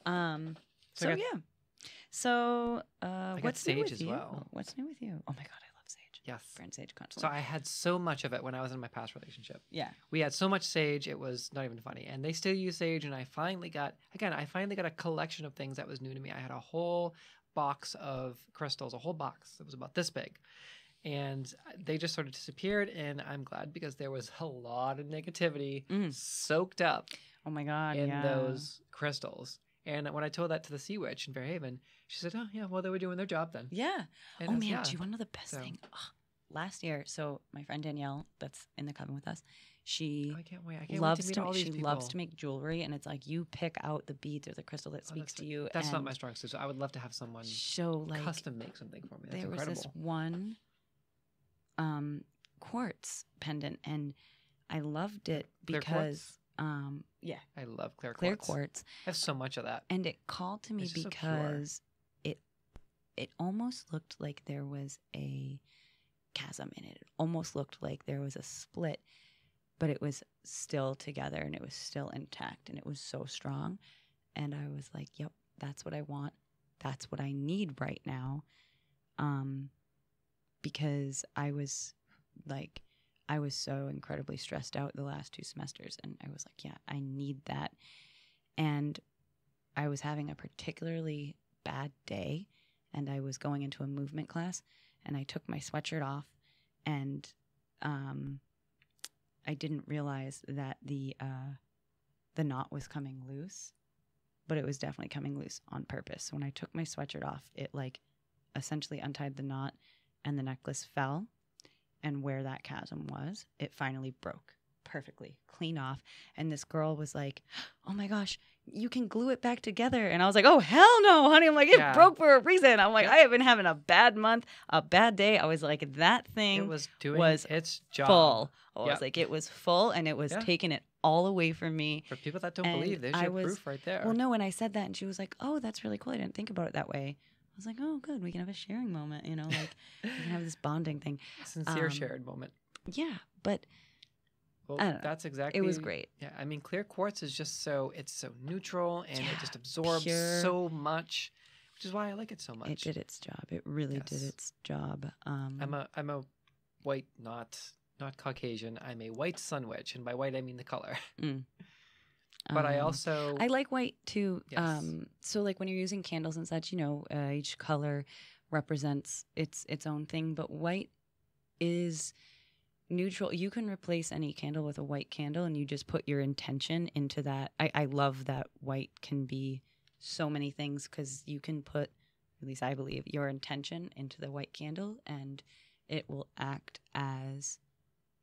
5s. So yeah. So what's new with you? Well. What's new with you? Oh my god, I love sage. Yes. Burn sage constantly. So I had so much of it when I was in my past relationship. Yeah. We had so much sage, it was not even funny. And they still use sage, and I finally got a collection of things that was new to me. I had a whole box of crystals, a whole box that was about this big. And they just sort of disappeared, and I'm glad because there was a lot of negativity soaked up oh my god, in those crystals. And when I told that to the Sea Witch in Fairhaven, she said, "Oh yeah, well they were doing their job then." Yeah. And oh man, do you want to know the best thing? Oh, last year, so my friend Danielle, that's in the Coven with us, she I can't wait. I can't loves wait to meet all these people. loves to make jewelry, and it's like you pick out the beads or the crystal that speaks to you. That's not my strong suit. So I would love to have someone custom make something for me. That's there incredible. was this one quartz pendant, and I loved it because I love clear quartz. I have so much of that, and it called to me because it almost looked like there was a chasm in it. It almost looked like there was a split, but it was still together and it was still intact, and it was so strong. And I was like, yep, that's what I want. That's what I need right now. Because I was so incredibly stressed out the last 2 semesters, and I was like, yeah, I need that. And I was having a particularly bad day, and I was going into a movement class, and I took my sweatshirt off, and I didn't realize that the knot was coming loose, but it was definitely coming loose on purpose. So when I took my sweatshirt off, it essentially untied the knot, and the necklace fell. And where that chasm was, it finally broke perfectly, clean off. And this girl was like, "Oh my gosh, you can glue it back together." And I was like, "Oh, hell no, honey." I'm like, it broke for a reason. I'm like, I have been having a bad month, a bad day. I was like, that thing was doing its job. Full. I was like, it was full, and it was taking it all away from me. For people that don't believe, there's your proof right there. Well, no, and I said that, and she was like, "Oh, that's really cool. I didn't think about it that way." I was like, "Oh, good. We can have a sharing moment, like we can have this bonding thing." Sincere shared moment. Yeah, but well, I don't know. That's exactly. It was great. Yeah, I mean, clear quartz is just it's so neutral, and it just absorbs so much, which is why I like it so much. It did its job. It really did its job. I'm a white, not Caucasian. I'm a white sun witch, and by white I mean the color. But I like white too. Yes. So like when you're using candles and such, each color represents its own thing. But white is neutral. You can replace any candle with a white candle, and you just put your intention into that. I love that white can be so many things, because you can put, at least I believe, your intention into the white candle, and it will act as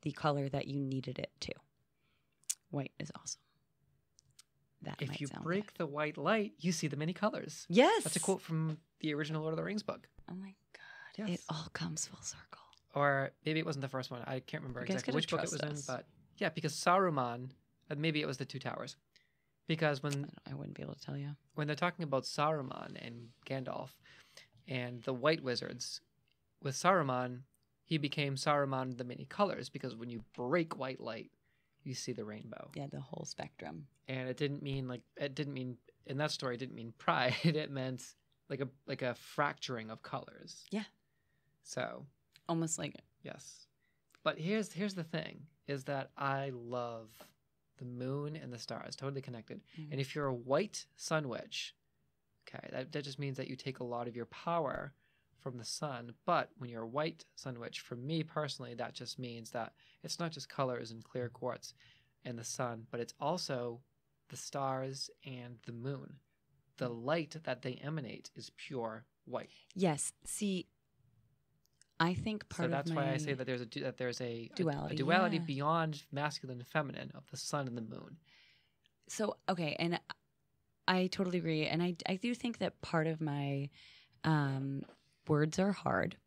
the color that you needed it to. White is awesome. If you break the white light, you see the many colors. Yes. That's a quote from the original Lord of the Rings book. Oh my God. Yes. It all comes full circle. Or maybe it wasn't the first one. I can't remember exactly which book it was in. But yeah, because Saruman, maybe it was the Two Towers. Because I wouldn't be able to tell you. When they're talking about Saruman and Gandalf and the White Wizards, with Saruman, he became Saruman the many colors, because when you break white light, you see the rainbow. Yeah, the whole spectrum. And it didn't mean in that story, it didn't mean pride. It meant like a fracturing of colors. Yeah. So almost like it. Yes. But here's the thing, is that I love the moon and the stars, totally connected. Mm-hmm. And if you're a white sun witch, Okay, that just means that you take a lot of your power from the sun. But when you're a white sun witch, for me personally, that just means that it's not just colors and clear quartz and the sun, but it's also the stars and the moon. The light that they emanate is pure white. Yes. See, I think part of that's why I say that there's a duality beyond masculine and feminine of the sun and the moon. So, okay, and I totally agree. And I do think that part of my words are hard.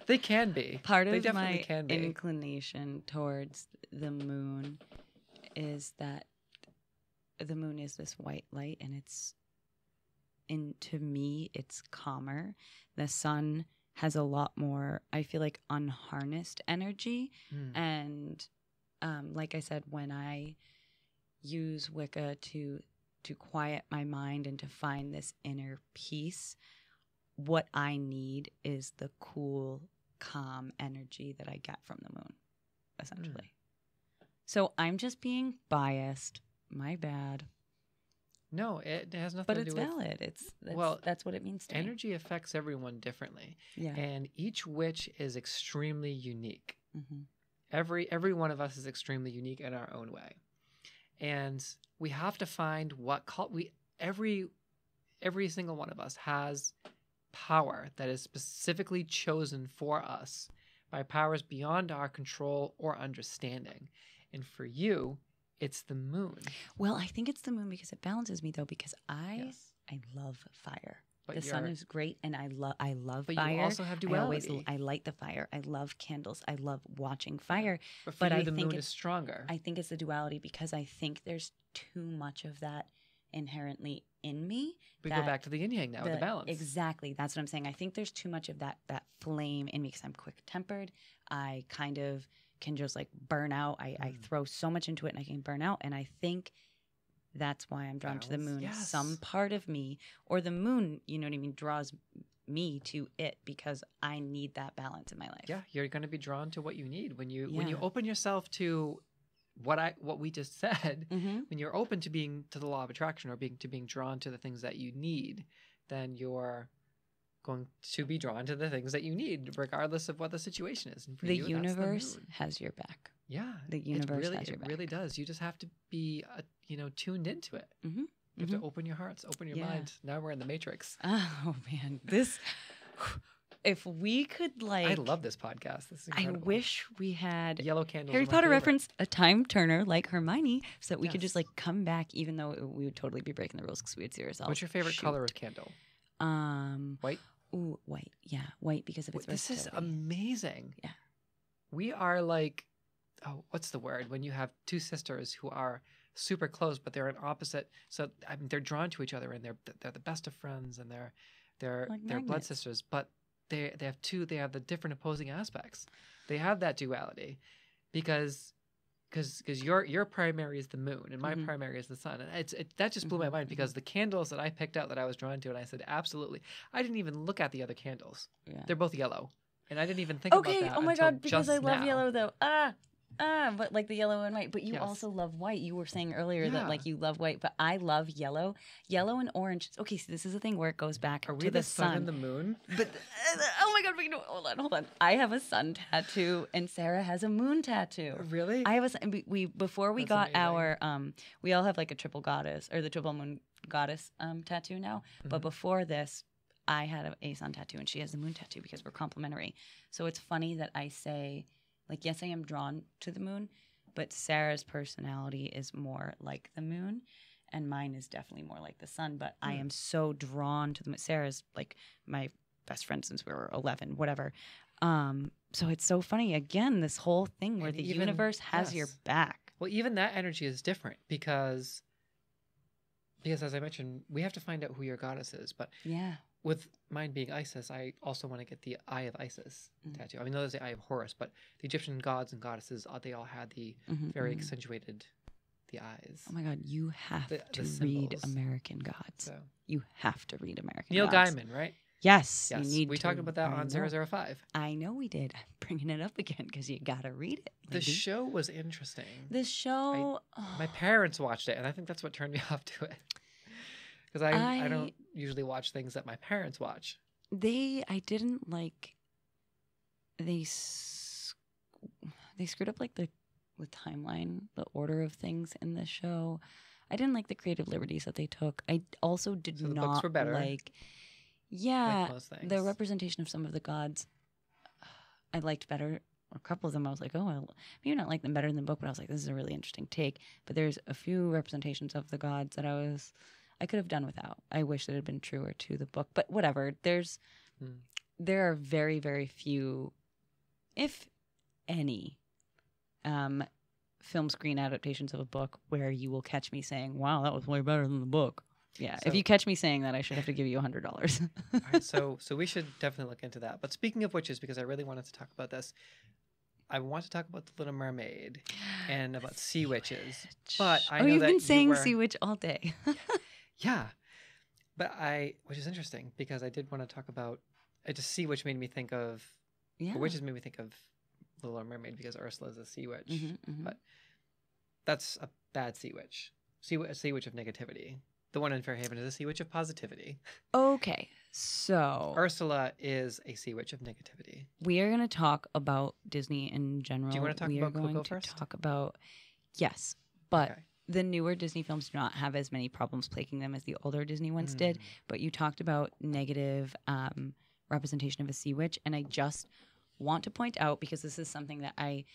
They can be. Part of my inclination towards the moon is that the moon is this white light, and to me, it's calmer. The sun has a lot more, I feel like, unharnessed energy. And like I said, when I use Wicca to quiet my mind and to find this inner peace, what I need is the cool, calm energy that I get from the moon, essentially. So I'm just being biased. My bad. No, it has nothing to do with... But it's valid. That's what it means to me. Energy affects everyone differently. Yeah. And each witch is extremely unique. Every one of us is extremely unique in our own way. And we have to find every single one of us has power that is specifically chosen for us by powers beyond our control or understanding. And for you, it's the moon. Well, I think it's the moon because it balances me, though, because I love fire. But the sun is great, and I love but fire. But you also have duality. I light the fire. I love candles. I love watching fire. But for you, the moon is stronger. I think it's the duality because I think there's too much of that inherently in me. We go back to the yin yang now, the balance. Exactly. That's what I'm saying. I think there's too much of that flame in me because I'm quick-tempered. I kind of can just like burn out. I throw so much into it and I can burn out. And I think that's why I'm drawn to the moon. Yes. Some part of me, or the moon, you know what I mean, draws me to it because I need that balance in my life. Yeah, you're going to be drawn to what you need when you open yourself to what we just said. When you're open to the law of attraction or being drawn to the things that you need, then you're going to be drawn to the things that you need, regardless of what the situation is. And for the you, universe has your back. Yeah, the universe has your back. It really does. You just have to be, tuned into it. You have to open your hearts, open your mind. Now we're in the Matrix. Oh man, if we could I love this podcast. This is incredible. I wish we had yellow candles. Harry Potter reference, a time turner like Hermione, so that we could just like come back, even though we would totally be breaking the rules because we would see ourselves. What's your favorite color of candle? White. Ooh, white. Yeah, white because of its versatility. This is amazing. Yeah, we are like, what's the word when you have two sisters who are super close, but they're in opposite. So I mean, they're drawn to each other, and they're the best of friends, and they're blood sisters. But they have the different opposing aspects. They have that duality, because your primary is the moon and my primary is the sun, and that just blew my mind because the candles that I picked out that I was drawn to, and I said absolutely. I didn't even look at the other candles. Yeah. They're both yellow, and I didn't even think about that. Okay, oh my god, because I love yellow though. But like the yellow and white. But you also love white. You were saying earlier that like you love white, but I love yellow. Yellow and orange. Okay, so this is the thing where it goes back to the sun and the moon. But oh my god, wait, no, hold on. I have a sun tattoo and Sarah has a moon tattoo. Really? I have before we got our we all have like a triple goddess or the triple moon goddess tattoo now. But before this, I had a sun tattoo and she has a moon tattoo because we're complementary. So it's funny that I say, like, yes, I am drawn to the moon, but Sarah's personality is more like the moon, and mine is definitely more like the sun. But I am so drawn to the moon. Sarah's like my best friend since we were 11, whatever. So it's so funny. Again, this whole thing where the universe has your back. Well, even that energy is different because as I mentioned, we have to find out who your goddess is. But with mine being Isis, I also want to get the Eye of Isis tattoo. I mean, there's the Eye of Horus, but the Egyptian gods and goddesses, they all had the very accentuated the eyes. Oh my God, you have to read American Gods. So. You have to read American Neil Gods. Gaiman, right? Yes. We talked about that on 005. I know we did. I'm bringing it up again because you got to read it. Lady. The show was interesting. The show... My parents watched it, and I think that's what turned me off to it. Because I don't usually watch things that my parents watch. I didn't like, they screwed up like the timeline, the order of things in the show. I didn't like the creative liberties that they took. I also did So the not books were better, like most things. the representation of some of the gods I liked better. A couple of them I was like, oh, maybe not like them better than the book, but I was like, this is a really interesting take. But there's a few representations of the gods that I could have done without. I wish it had been truer to the book, but whatever. There are very, very few, if any, film screen adaptations of a book where you will catch me saying, wow, that was way better than the book. Yeah, so, if you catch me saying that, I should have to give you $100. All right, so we should definitely look into that. But speaking of witches, because I really wanted to talk about this, I want to talk about the Little Mermaid and about sea witches. But I know you've that been saying you were... sea witch all day. Yeah, but which is interesting because I did want to talk about. Sea witch made me think of. Yeah. Witches made me think of the Little Mermaid because Ursula is a sea witch, but that's a bad sea witch. A sea witch of negativity. The one in Fairhaven is a sea witch of positivity. Okay, so Ursula is a sea witch of negativity. We are going to talk about Disney in general. Do you want to talk about Coco first? Talk about yes, but the newer Disney films do not have as many problems plaguing them as the older Disney ones did. But you talked about negative representation of a sea witch, and I just want to point out, because this is something that I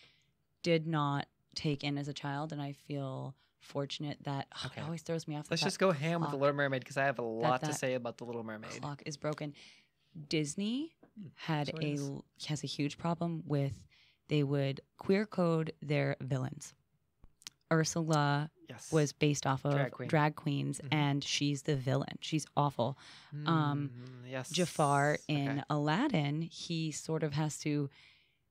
did not take in as a child, and I feel fortunate that it always throws me off. Let's just go ham with the Little Mermaid, because I have a lot to say about the Little Mermaid. Clock is broken. Disney has a huge problem with, they would queer code their villains. Ursula was based off of drag queens, and she's the villain. She's awful. Jafar in Aladdin, he sort of has to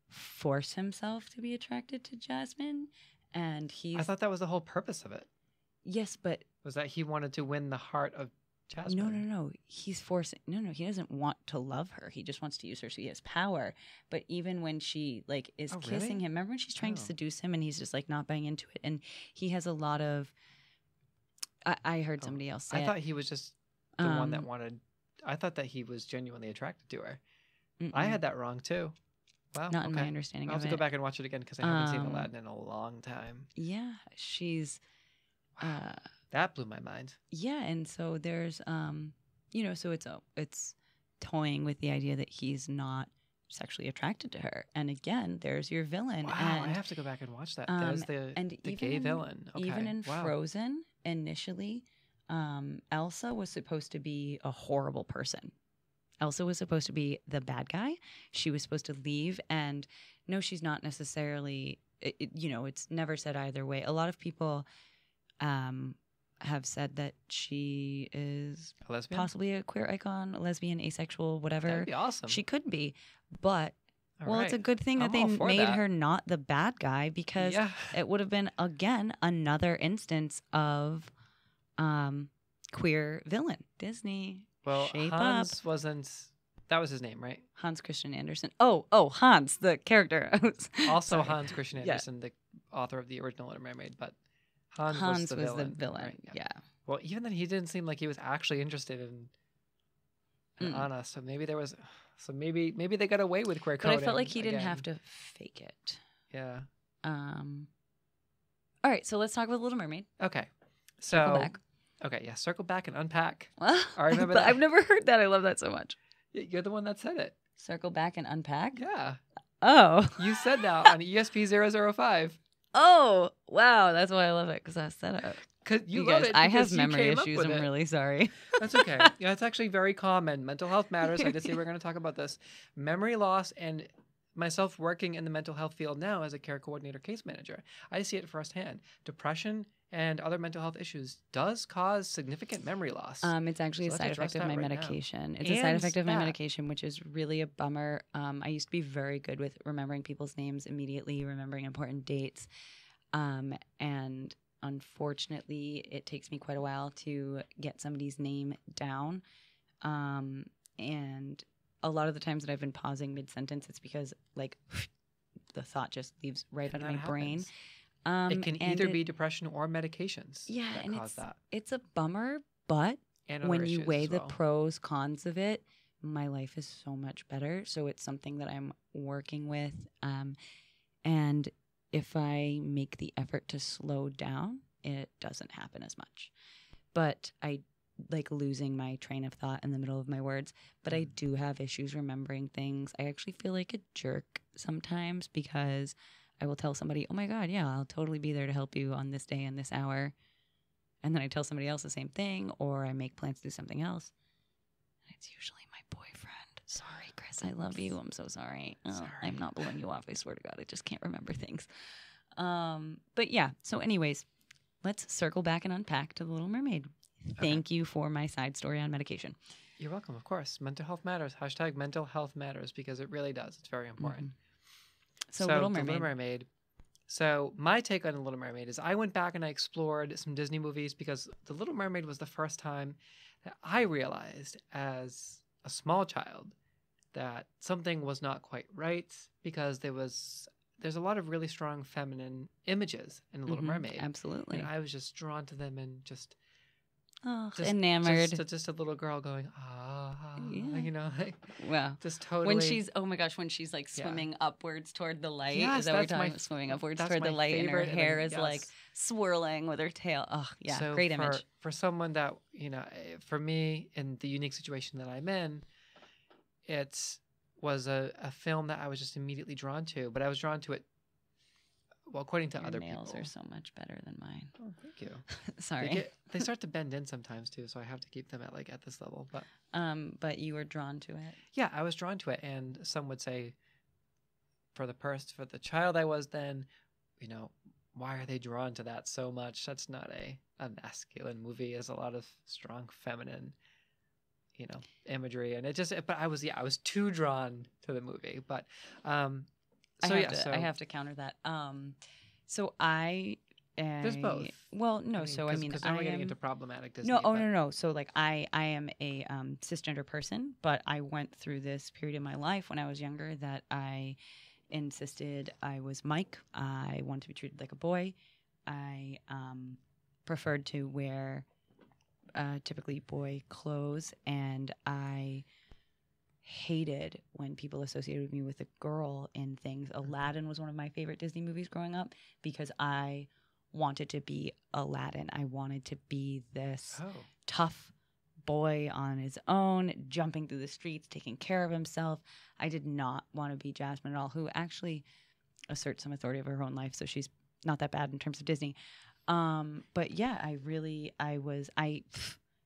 force himself to be attracted to Jasmine, and I thought that was the whole purpose of it. Yes, but was that he wanted to win the heart of Jasmine? No. He's forcing. No. He doesn't want to love her. He just wants to use her so he has power. But even when she is kissing him, remember when she's trying to seduce him and he's just not buying into it, and he has a lot of. I heard somebody else say. I thought he was just the one that wanted. I thought that he was genuinely attracted to her. I had that wrong too. Wow. Not in my understanding. I'll have to go back and watch it again because I haven't seen Aladdin in a long time. Yeah, she's. That blew my mind. Yeah, and so there's, so it's toying with the idea that he's not sexually attracted to her. And again, there's your villain. Wow, I have to go back and watch that. There's the gay villain. Okay. Even in Frozen, initially, Elsa was supposed to be a horrible person. Elsa was supposed to be the bad guy. She was supposed to leave, and no, she's not necessarily. It's never said either way. A lot of people have said that she is possibly a queer icon, a lesbian, asexual, whatever. That'd be awesome. She could be, but it's a good thing that they made her not the bad guy, because it would have been again another instance of queer villain. Disney. Well, shape Hans up. wasn't. That was his name, right? Hans Christian Andersen. Oh, Hans, the character. Also, Hans Christian Andersen, the author of the original Little Mermaid, but Hans was the villain. Right? Yeah. Well, even then, he didn't seem like he was actually interested in Anna. So maybe there was. So maybe they got away with queer coding. But I felt like he didn't have to fake it. Yeah. All right, so let's talk about Little Mermaid. Okay. Circle back. Okay, yeah, circle back and unpack. Well, I remember that. I've never heard that. I love that so much. You're the one that said it. Circle back and unpack? Yeah. Oh. You said that on ESP 005. Oh, wow. That's why I love it, because I said it. Because you love it. I have memory issues. I'm really sorry. That's okay. Yeah, it's actually very common. Mental health matters. I did say we're going to talk about this. Memory loss, and myself working in the mental health field now as a care coordinator, case manager, I see it firsthand. Depression and other mental health issues does cause significant memory loss. It's actually a side effect of my medication. It's a side effect of my medication, which is really a bummer. I used to be very good with remembering people's names immediately, remembering important dates. And unfortunately, it takes me quite a while to get somebody's name down. And a lot of the times that I've been pausing mid-sentence, it's because the thought just leaves right out of my brain. It can either be depression or medications that cause that. It's a bummer, but And other when you issues weigh as the well. pros, cons of it, my life is so much better. So it's something that I'm working with. And if I make the effort to slow down, it doesn't happen as much. But I like losing my train of thought in the middle of my words. But I do have issues remembering things. I actually feel like a jerk sometimes because I will tell somebody, oh my God, yeah, I'll totally be there to help you on this day and this hour. And then I tell somebody else the same thing, or I make plans to do something else. And it's usually my boyfriend. Sorry, Chris, I love you. I'm so sorry. Sorry. I'm not blowing you off. I swear to God, I just can't remember things. But yeah, so anyways, let's circle back and unpack to The Little Mermaid. Thank you for my side story on medication. You're welcome, of course. Mental health matters. # mental health matters, because it really does. It's very important. So Little The Mermaid. Little Mermaid. So my take on The Little Mermaid is I went back and I explored some Disney movies because The Little Mermaid was the first time that I realized as a small child that something was not quite right, because there's a lot of really strong feminine images in The Little Mermaid. Absolutely. And I was just drawn to them and just enamored. Just a little girl going, Yeah. you know, like, Wow. just totally. When she's, oh my gosh, when she's like swimming upwards toward the light. Yes, is that what that's you're talking my- about? Swimming upwards that's toward the my light and her favorite, and hair then- is like yes. swirling with her tail. Oh, yeah. So Great image. For someone that, for me, in the unique situation that I'm in, it was a film that I was just immediately drawn to, but I was drawn to it, well, according to Your other nails people. are so much better than mine. Oh, thank you. Sorry. They start to bend in sometimes too, so I have to keep them at this level. But you were drawn to it. Yeah, I was drawn to it, and some would say, for the child I was then, why are they drawn to that so much? That's not a masculine movie. There's a lot of strong feminine, imagery, and but I was too drawn to the movie. But I have to counter that. So there's both. Well, no. Because now we're getting into problematic Disney. No. So like I am a cisgender person, but I went through this period in my life when I was younger that I insisted I was Mike. I wanted to be treated like a boy. I preferred to wear typically boy clothes, and I hated when people associated me with a girl in things. Aladdin was one of my favorite Disney movies growing up because I wanted to be Aladdin. I wanted to be this tough boy on his own, jumping through the streets, taking care of himself. I did not want to be Jasmine at all, who actually asserts some authority over her own life, so she's not that bad in terms of Disney. But yeah,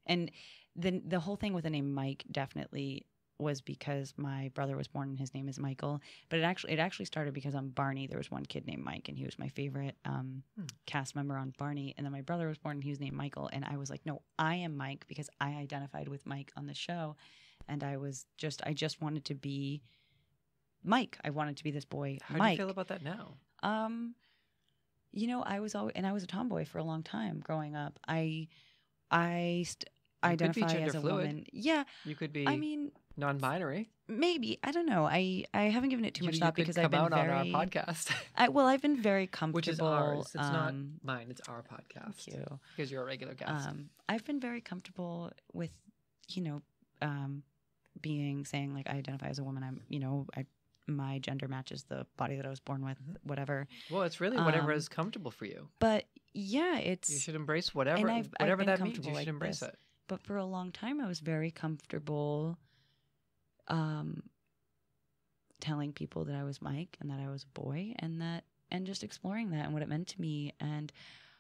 and then the whole thing with the name Mike definitely was because my brother was born and his name is Michael. But it actually started because on Barney there was one kid named Mike, and he was my favorite cast member on Barney. And then my brother was born and he was named Michael, and I was like, no, I am Mike because I identified with Mike on the show, and I just wanted to be Mike. I wanted to be this boy. How do Mike. you feel about that now? I was a tomboy for a long time growing up. I You could be identify gender as a fluid. woman. Yeah, You could be I mean, non-binary. maybe. I don't know. I haven't given it too much thought because I've been come out very on our podcast, I've been very comfortable. which is ours. It's not mine. It's our podcast. Thank you. Because you're a regular guest. I've been very comfortable with, saying like I identify as a woman. My gender matches the body that I was born with. Whatever. Well, it's really whatever is comfortable for you. But yeah, You should embrace whatever I've whatever been that means. You comfortable should like embrace this. it. But for a long time, I was very comfortable telling people that I was Mike and that I was a boy, and just exploring that and what it meant to me. And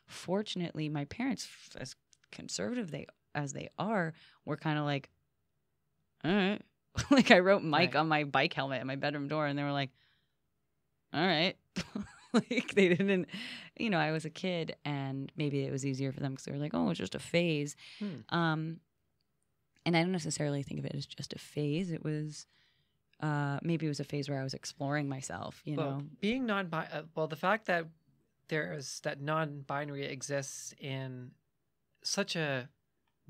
fortunately, my parents, as conservative as they are, were kind of like, all right. Like I wrote Mike on my bike helmet at my bedroom door, and they were like, all right. Like they didn't, I was a kid, and maybe it was easier for them because they were like, oh, it's just a phase. And I don't necessarily think of it as just a phase. It was, maybe it was a phase where I was exploring myself, know. Being the fact that that non-binary exists in such a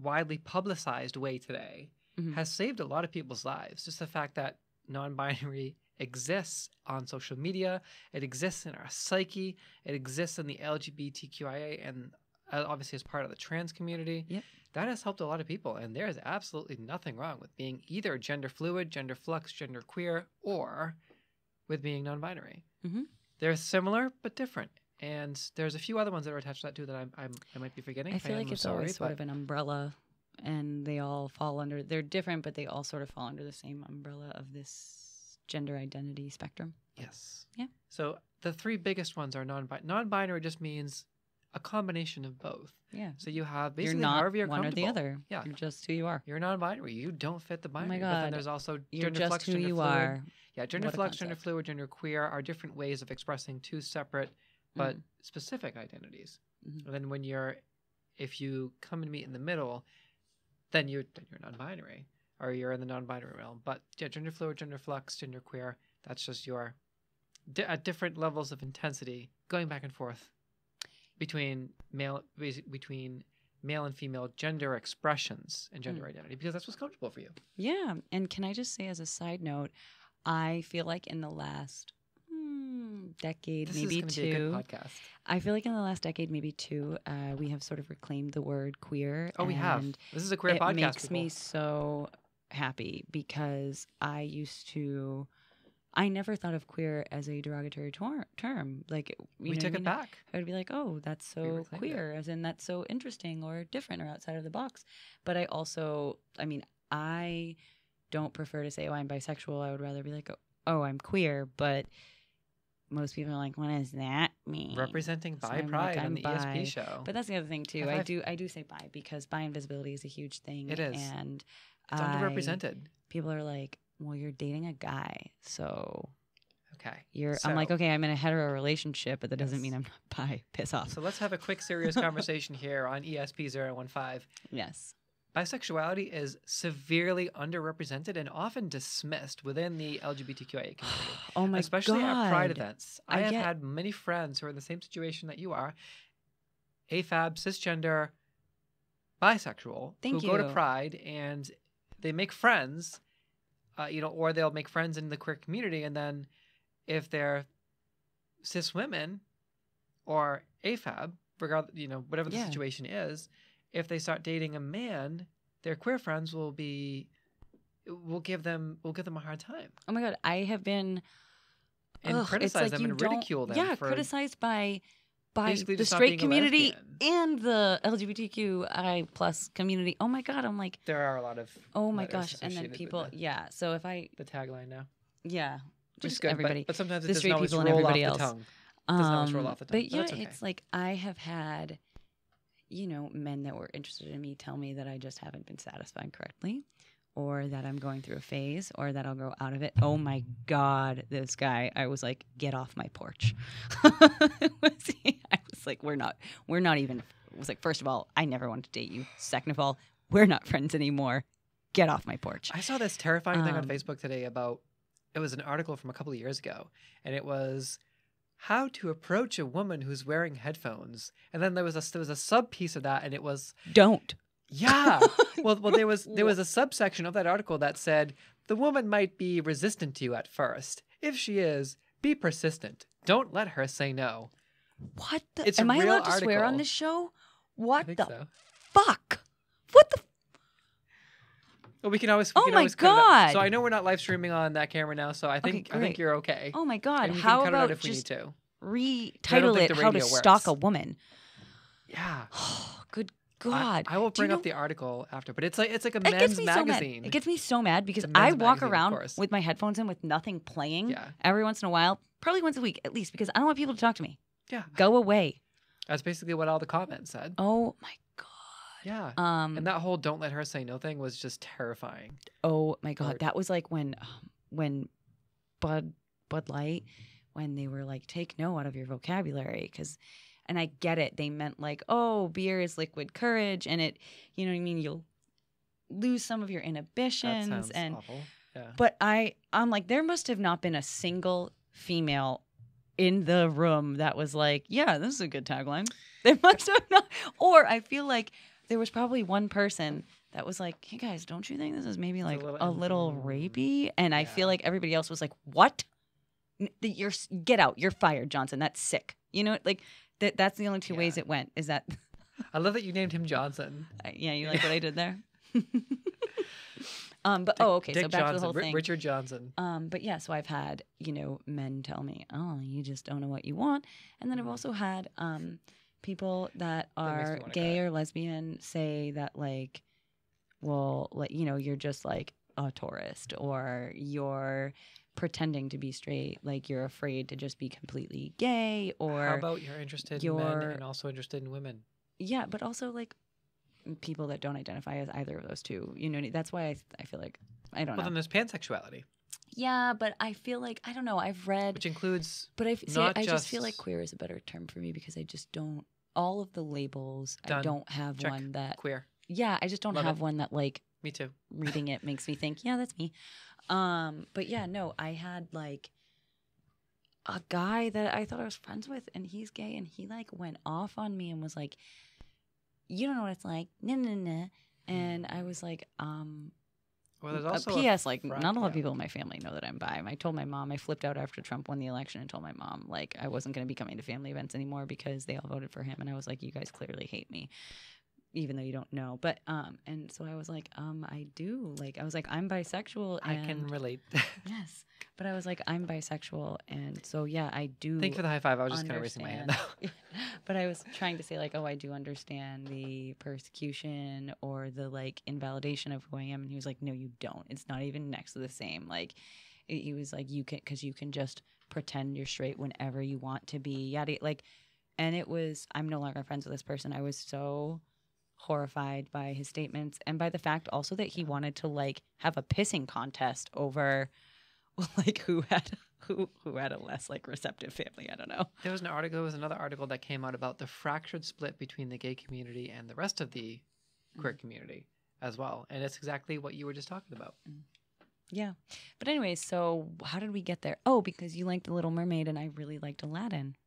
widely publicized way today has saved a lot of people's lives. Just the fact that non-binary exists on social media, it exists in our psyche, it exists in the LGBTQIA and obviously as part of the trans community. Yep. That has helped a lot of people, and there is absolutely nothing wrong with being either gender fluid, gender flux, gender queer, or with being non-binary. Mm-hmm. They're similar but different, and there's a few other ones that are attached to that too that I might be forgetting. I feel like it's always sort of an umbrella, and they all fall under. They're different, but they all sort of fall under the same umbrella of this gender identity spectrum. Yes. Yeah. So the three biggest ones are non-binary. Non-binary just means a combination of both. Yeah. So you have basically you're not however you're one or the comfortable. other. Yeah. You're just who you are. You're non-binary. You don't fit the binary. Oh my But then God. there's also You're gender just flux, who gender you fluid. are. Yeah, gender What a flux, gender concept. fluid, gender queer are different ways of expressing two separate but specific identities. Mhm. And then if you come and meet in the middle, then you're non-binary, or you're in the non-binary realm. But yeah, gender fluid, gender flux, gender queer, that's just your at different levels of intensity, going back and forth between male and female gender expressions and gender identity, because that's what's comfortable for you. Yeah. And can I just say, as a side note, I feel like in the last decade, This maybe is going to be a two. good podcast. I feel like in the last decade, maybe two, we have sort of reclaimed the word queer. Oh, we have. and This is a queer it podcast. makes people. me so happy because I never thought of queer as a derogatory term. Like, We took it back. I would be like, oh, that's so reclaimed queer, as in that's so interesting or different or outside of the box. But I don't prefer to say, oh, I'm bisexual. I would rather be like, oh, I'm queer. But most people are like, what does that mean? Representing So bi I'm pride like, on the I'm ESP bi. show. But that's the other thing too. High five. I do say bi because bi invisibility is a huge thing. It is. And It's underrepresented. people are like, well, you're dating a guy, so Okay. I'm like, okay, I'm in a hetero relationship, but that doesn't Yes. mean I'm not bi. Piss off. So let's have a quick, serious conversation here on ESP 015. Yes. Bisexuality is severely underrepresented and often dismissed within the LGBTQIA community. Oh my Especially God. at pride events. I have get- had many friends who are in the same situation that you are, AFAB, cisgender, bisexual, Thank who go to you. pride and they make friends, or they'll make friends in the queer community, and then if they're cis women or AFAB, regardless, whatever the Yeah. situation is, if they start dating a man, their queer friends will give them a hard time Oh my God. I have been and it's criticize like them you and don't- ridicule them. Yeah, for criticized by basically the just not straight being a community lesbian. and the LGBTQI plus community. Oh my God. I'm like, There are a lot of oh my letters gosh. And then associated with people, So if I, the tagline now, just which is good, everybody. but sometimes it the doesn't straight always people and roll everybody off the else. tongue. It doesn't always roll off the tongue. But yeah, that's okay. it's like I have had, men that were interested in me tell me that I just haven't been satisfied correctly, or that I'm going through a phase, or that I'll grow out of it. Oh my God, this guy! I was like, get off my porch. I was like, we're not even. I was like, first of all, I never wanted to date you. Second of all, we're not friends anymore. Get off my porch. I saw this terrifying thing on Facebook today about. It was an article from a couple of years ago, and it was how to approach a woman who's wearing headphones. And then there was a sub piece of that, and it was Don't. yeah. well, there was a subsection of that article that said the woman might be resistant to you at first. If she is, be persistent. Don't let her say no. What the? It's a Am I real allowed to swear on article. this show? I What think the so. fuck? What the? Well, we can always. Oh my cut it out. God. So I know we're not live streaming on that camera now, so I think great. you're okay. Oh my God! And we How can cut it out about if we need just to? retitle think it the "How to radio Stalk works. a Woman"? Oh, Yeah. Good God! I will Do you bring up know- the article after, but it's like a It gets men's me so mad. magazine. It gets me so mad because It's a men's I walk magazine, of around course. with my headphones in with nothing playing Yeah. every once in a while, probably once a week at least, because I don't want people to talk to me. Yeah. Go away. That's basically what all the comments said. Oh my God. Yeah. Um. And that whole "don't let her say no" thing was just terrifying. Oh my God, Or- that was like when Bud Light, when they were like, take no out of your vocabulary, and I get it, they meant like, oh, beer is liquid courage, and it, you know what I mean, you'll lose some of your That inhibitions, sounds and awful. Yeah. but I'm like, there must have not been a single female in the room that was like, yeah, this is a good tagline. There must have not, or I feel like there was probably one person that was like, hey guys, don't you think this is maybe like a little rapey? And I feel Yeah. like everybody else was like, what? Get out. You're fired, Johnson. That's sick. You know, like that's the only two ways Yeah. it went, is that I love that you named him Johnson. Yeah, you like what I did there? But okay. Dick So back Johnson, to the whole thing. Richard Johnson. But yeah, so I've had, men tell me, oh, you just don't know what you want. And then I've also had people that are gay or lesbian say that, like, well, like, you're just like a tourist, or you're pretending to be straight, like you're afraid to just be completely gay, or how about you're interested in men and also interested in women? Yeah, but also like people that don't identify as either of those two. That's why I feel like I don't know. Well, then there's pansexuality. Yeah, but I feel like I don't know. I've read, which includes, but I just feel like queer is a better term for me because I just don't all of the labels. Done. I don't have Check. one that Queer. Yeah, I just don't Love have it. one that like. Me too. Reading it makes me think, yeah, that's me. But yeah, no, I had like a guy that I thought I was friends with, and he's gay, and he like went off on me and was like, you don't know what it's like, nah, nah, nah. And I was like, well, there's also P.S. Like, not a lot of people in my family know that I'm bi. I told my mom, I flipped out after Trump won the election and told my mom, like, I wasn't going to be coming to family events anymore because they all voted for him. And I was like, you guys clearly hate me, even though you don't know. But, and so I was like, I do. Like, I was like, I'm bisexual. And I can relate. Yes. But I was like, I'm bisexual. And so, yeah, I do. Thank you for the high five. I was just kind of raising my hand. But I was trying to say, like, oh, I do understand the persecution or the, like, invalidation of who I am. And he was like, no, you don't. It's not even next to the same. Like, he was like, you can, because you can just pretend you're straight whenever you want to be. Yada, like, and it was, I'm no longer friends with this person. I was so horrified by his statements and by the fact also that he wanted to, like, have a pissing contest over, like, who had a less, like, receptive family. I don't know. There was another article that came out about the fractured split between the gay community and the rest of the queer community as well. And it's exactly what you were just talking about. Yeah. But anyways, so how did we get there? Oh, because you liked The Little Mermaid and I really liked Aladdin.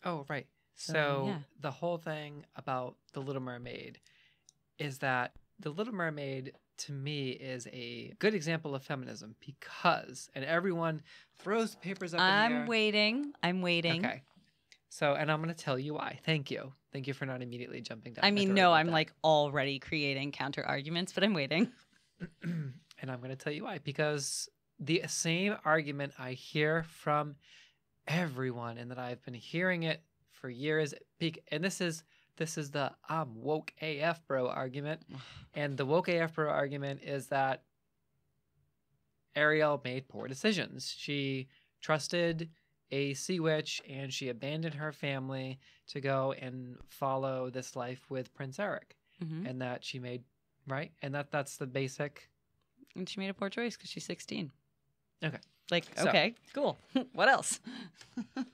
Oh, right. So the whole thing about The Little Mermaid is that The Little Mermaid, to me, is a good example of feminism because, and everyone throws the papers up in the air. I'm waiting. Okay. So, and I'm going to tell you why. Thank you. Thank you for not immediately jumping down. I mean, no, I'm like already creating counter arguments, but I'm waiting. And I'm going to tell you why. Because the same argument I hear from everyone, and that I've been hearing it for years, and this is the woke AF bro argument. And the woke AF bro argument is that Ariel made poor decisions. She trusted a sea witch and she abandoned her family to go and follow this life with Prince Eric. Mm-hmm. And that she made, right? And that's the basic. And she made a poor choice because she's 16. Okay. Like, okay, cool. What else?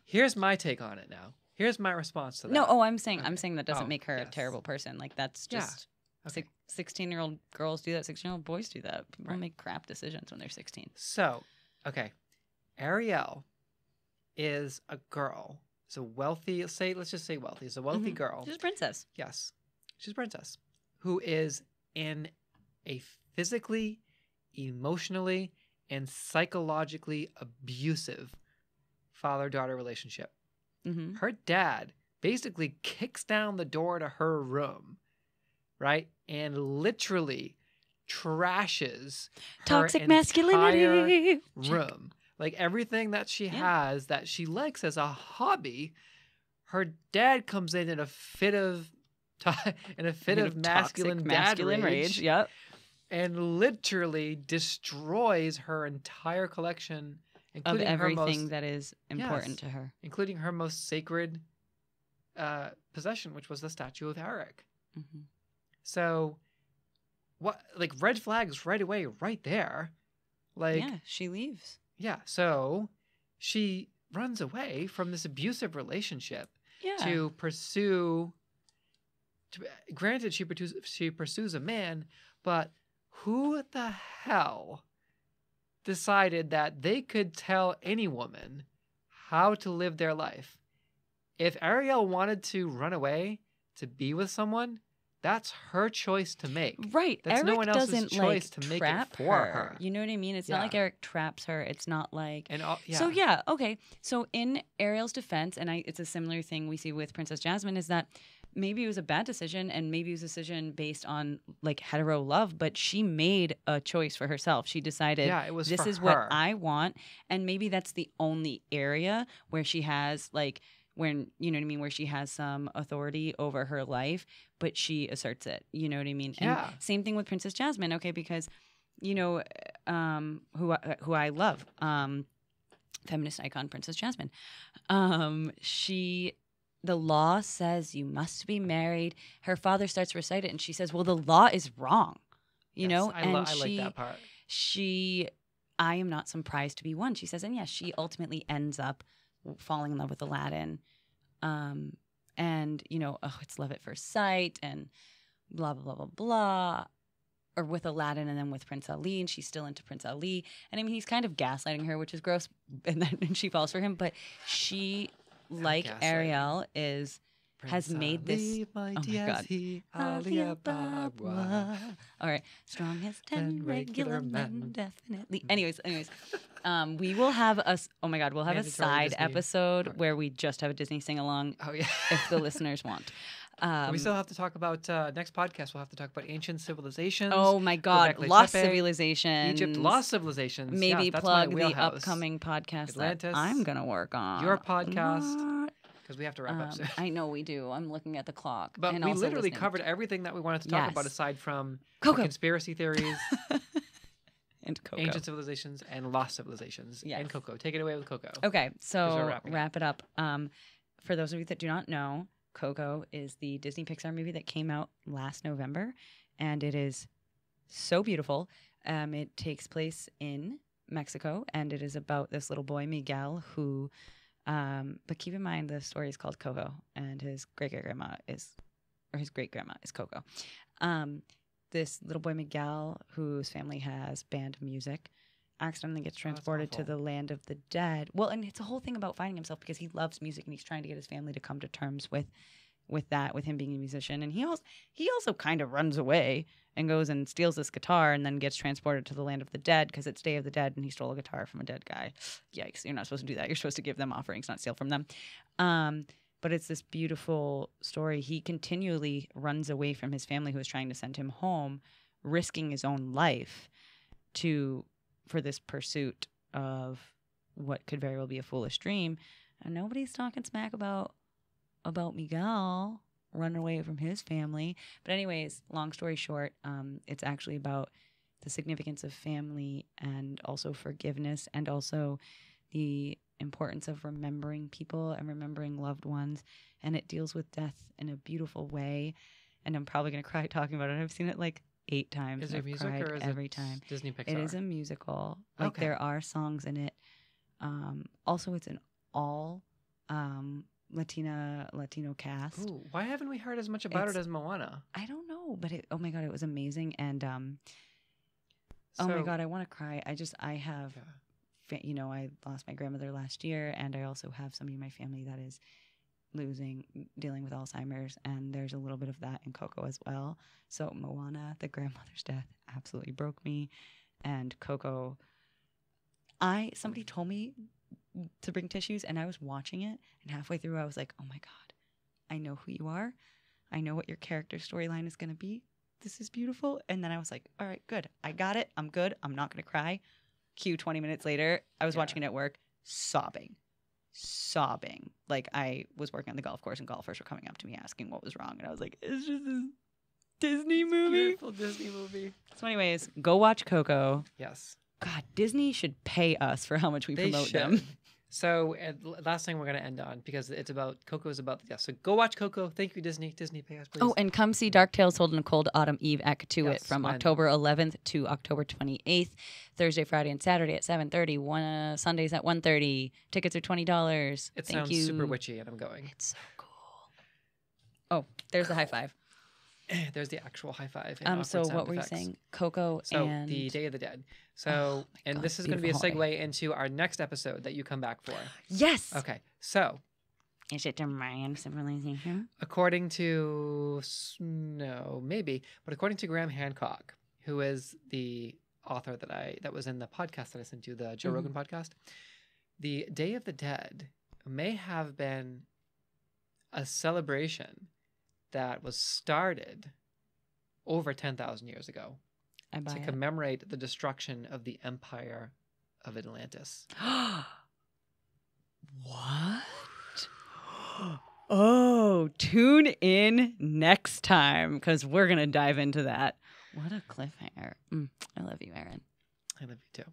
Here's my take on it now. Here's my response to that. No, I'm saying that doesn't make her a terrible person. Like, that's just 16-year-old girls do that. 16-year-old boys do that. People make crap decisions when they're 16. So, okay, Ariel is a girl. It's a wealthy. Let's just say wealthy. It's a wealthy girl. She's a princess. Yes, she's a princess who is in a physically, emotionally, and psychologically abusive father-daughter relationship. Mm-hmm. Her dad basically kicks down the door to her room, right? And literally trashes toxic her masculinity room. Like everything that she has that she likes as a hobby, her dad comes in a fit of masculine rage. Yep. And literally destroys her entire collection, including of everything that is important to her, including her most sacred possession, which was the statue of Eric. Mm-hmm. So, what, like, red flags right away, right there. Like, she leaves. Yeah, so she runs away from this abusive relationship to pursue. Granted, she pursues a man, but who the hell decided that they could tell any woman how to live their life? If Ariel wanted to run away to be with someone, that's her choice to make. Right. That's Eric no one else's doesn't choice like to make trap it for her. You know what I mean? It's not like Eric traps her. It's not like. And So okay. So in Ariel's defense, and it's a similar thing we see with Princess Jasmine, is that maybe it was a bad decision, and maybe it was a decision based on like hetero love, but she made a choice for herself. She decided, this is what I want, and maybe that's the only area where she has like. When, you know what I mean, where she has some authority over her life, but she asserts it. You know what I mean? Yeah. And same thing with Princess Jasmine, okay? Because, you know, who I love, feminist icon Princess Jasmine. The law says you must be married. Her father starts to recite it, and she says, "Well, the law is wrong." You know, I like that part. I am not some prize to be won. She says, and yes, she ultimately ends up falling in love with Aladdin, and you know, it's love at first sight, and blah blah blah blah blah, or with Aladdin, and then with Prince Ali, and she's still into Prince Ali, and I mean, he's kind of gaslighting her, which is gross, and then she falls for him, but she, like Ariel, has made this. Oh my God. All right. Strongest 10 regular men, definitely. Anyways. We will have we'll have a side episode where we just have a Disney sing-along. Oh, yeah. If the listeners want. We still have to talk about, next podcast, we'll have to talk about ancient civilizations. Oh my God. Lost civilizations. Egypt, lost civilizations. Maybe plug the upcoming podcast Atlantis, that I'm going to work on. Your podcast. Because we have to wrap up soon. I know we do. I'm looking at the clock. But we literally covered everything that we wanted to talk about, aside from conspiracy theories, and Coco. Ancient civilizations, and lost civilizations, and Coco. Take it away with Coco. Okay, so wrap it up. For those of you that do not know, Coco is the Disney Pixar movie that came out last November, and it is so beautiful. It takes place in Mexico, and it is about this little boy, Miguel, who... but keep in mind the story is called Coco, and his great grandma is Coco. This little boy Miguel, whose family has band music, accidentally gets transported to the land of the dead. Well, and it's a whole thing about finding himself because he loves music and he's trying to get his family to come to terms with him being a musician. And he also kind of runs away and goes and steals this guitar and then gets transported to the land of the dead because it's Day of the Dead and he stole a guitar from a dead guy. Yikes, you're not supposed to do that. You're supposed to give them offerings, not steal from them. But it's this beautiful story. He continually runs away from his family who is trying to send him home, risking his own life for this pursuit of what could very well be a foolish dream. And nobody's talking smack about Miguel running away from his family. But anyways, long story short, it's actually about the significance of family and also forgiveness and also the importance of remembering people and remembering loved ones. And it deals with death in a beautiful way. And I'm probably going to cry talking about it. I've seen it like 8 times. Is it music or is every it time. Disney Pixar? It is a musical. Like there are songs in it. Also, it's an all Latino cast. Ooh, why haven't we heard as much about it as Moana? I don't know, but oh my God, it was amazing. And oh my God, I want to cry. I have, I lost my grandmother last year, and I also have somebody in my family that is dealing with Alzheimer's, and there's a little bit of that in Coco as well. So Moana, the grandmother's death, absolutely broke me, and Coco, somebody told me to bring tissues, and I was watching it, and halfway through I was like, oh my God, I know who you are. I know what your character storyline is going to be. This is beautiful. And then I was like, all right, good. I got it. I'm good. I'm not going to cry. Cue 20 minutes later, I was watching it at work, sobbing. Like I was working on the golf course and golfers were coming up to me asking what was wrong. And I was like, it's just a Disney movie. Beautiful Disney movie. So anyways, go watch Coco. Yes. God, Disney should pay us for how much we promote them. So last thing we're going to end on, because Coco is about, so go watch Coco. Thank you, Disney. Disney, pay us, please. Oh, and come see Dark Tales Told in a Cold Autumn Eve at Katuit from October 11th to October 28th. Thursday, Friday, and Saturday at 7:30. Sundays at 1:30. Tickets are $20. It sounds super witchy, and I'm going. It's so cool. Oh, there's the high five. There's the actual high five. So what were you saying? Coco and... the Day of the Dead. So, and this is going to be a segue into our next episode that you come back for. Yes. Okay. So, Is it the Mayan civilization? According to no, maybe, but according to Graham Hancock, who is the author that was in the podcast that I sent you, the Joe Rogan podcast, the Day of the Dead may have been a celebration that was started over 10,000 years ago to commemorate the destruction of the Empire of Atlantis. What? Oh, tune in next time because we're going to dive into that. What a cliffhanger. I love you, Eryn. I love you too.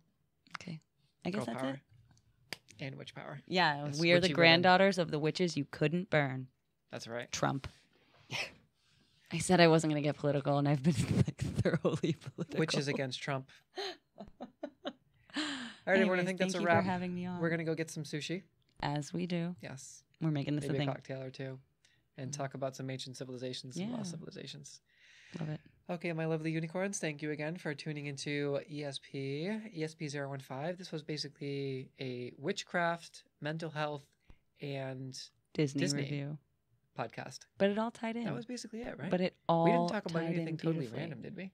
Okay. I guess Girl that's power. it. And witch power. Yeah, Yes, we are the witchy granddaughters of the witches you couldn't burn. That's right. Trump. I said I wasn't going to get political, and I've been like thoroughly political. Witches against Trump. All right, Anyways, everyone, I think that's a thank you wrap. for having me on. We're going to go get some sushi. As we do. Yes. We're making this Maybe a thing. a cocktail or two. And talk about some ancient civilizations and lost civilizations. Love it. Okay, my lovely unicorns, thank you again for tuning into ESP 015. This was basically a witchcraft, mental health, and Disney review podcast. But it all tied in. That was basically it, right? But it all we didn't talk about tied anything in totally beautifully. random, did we?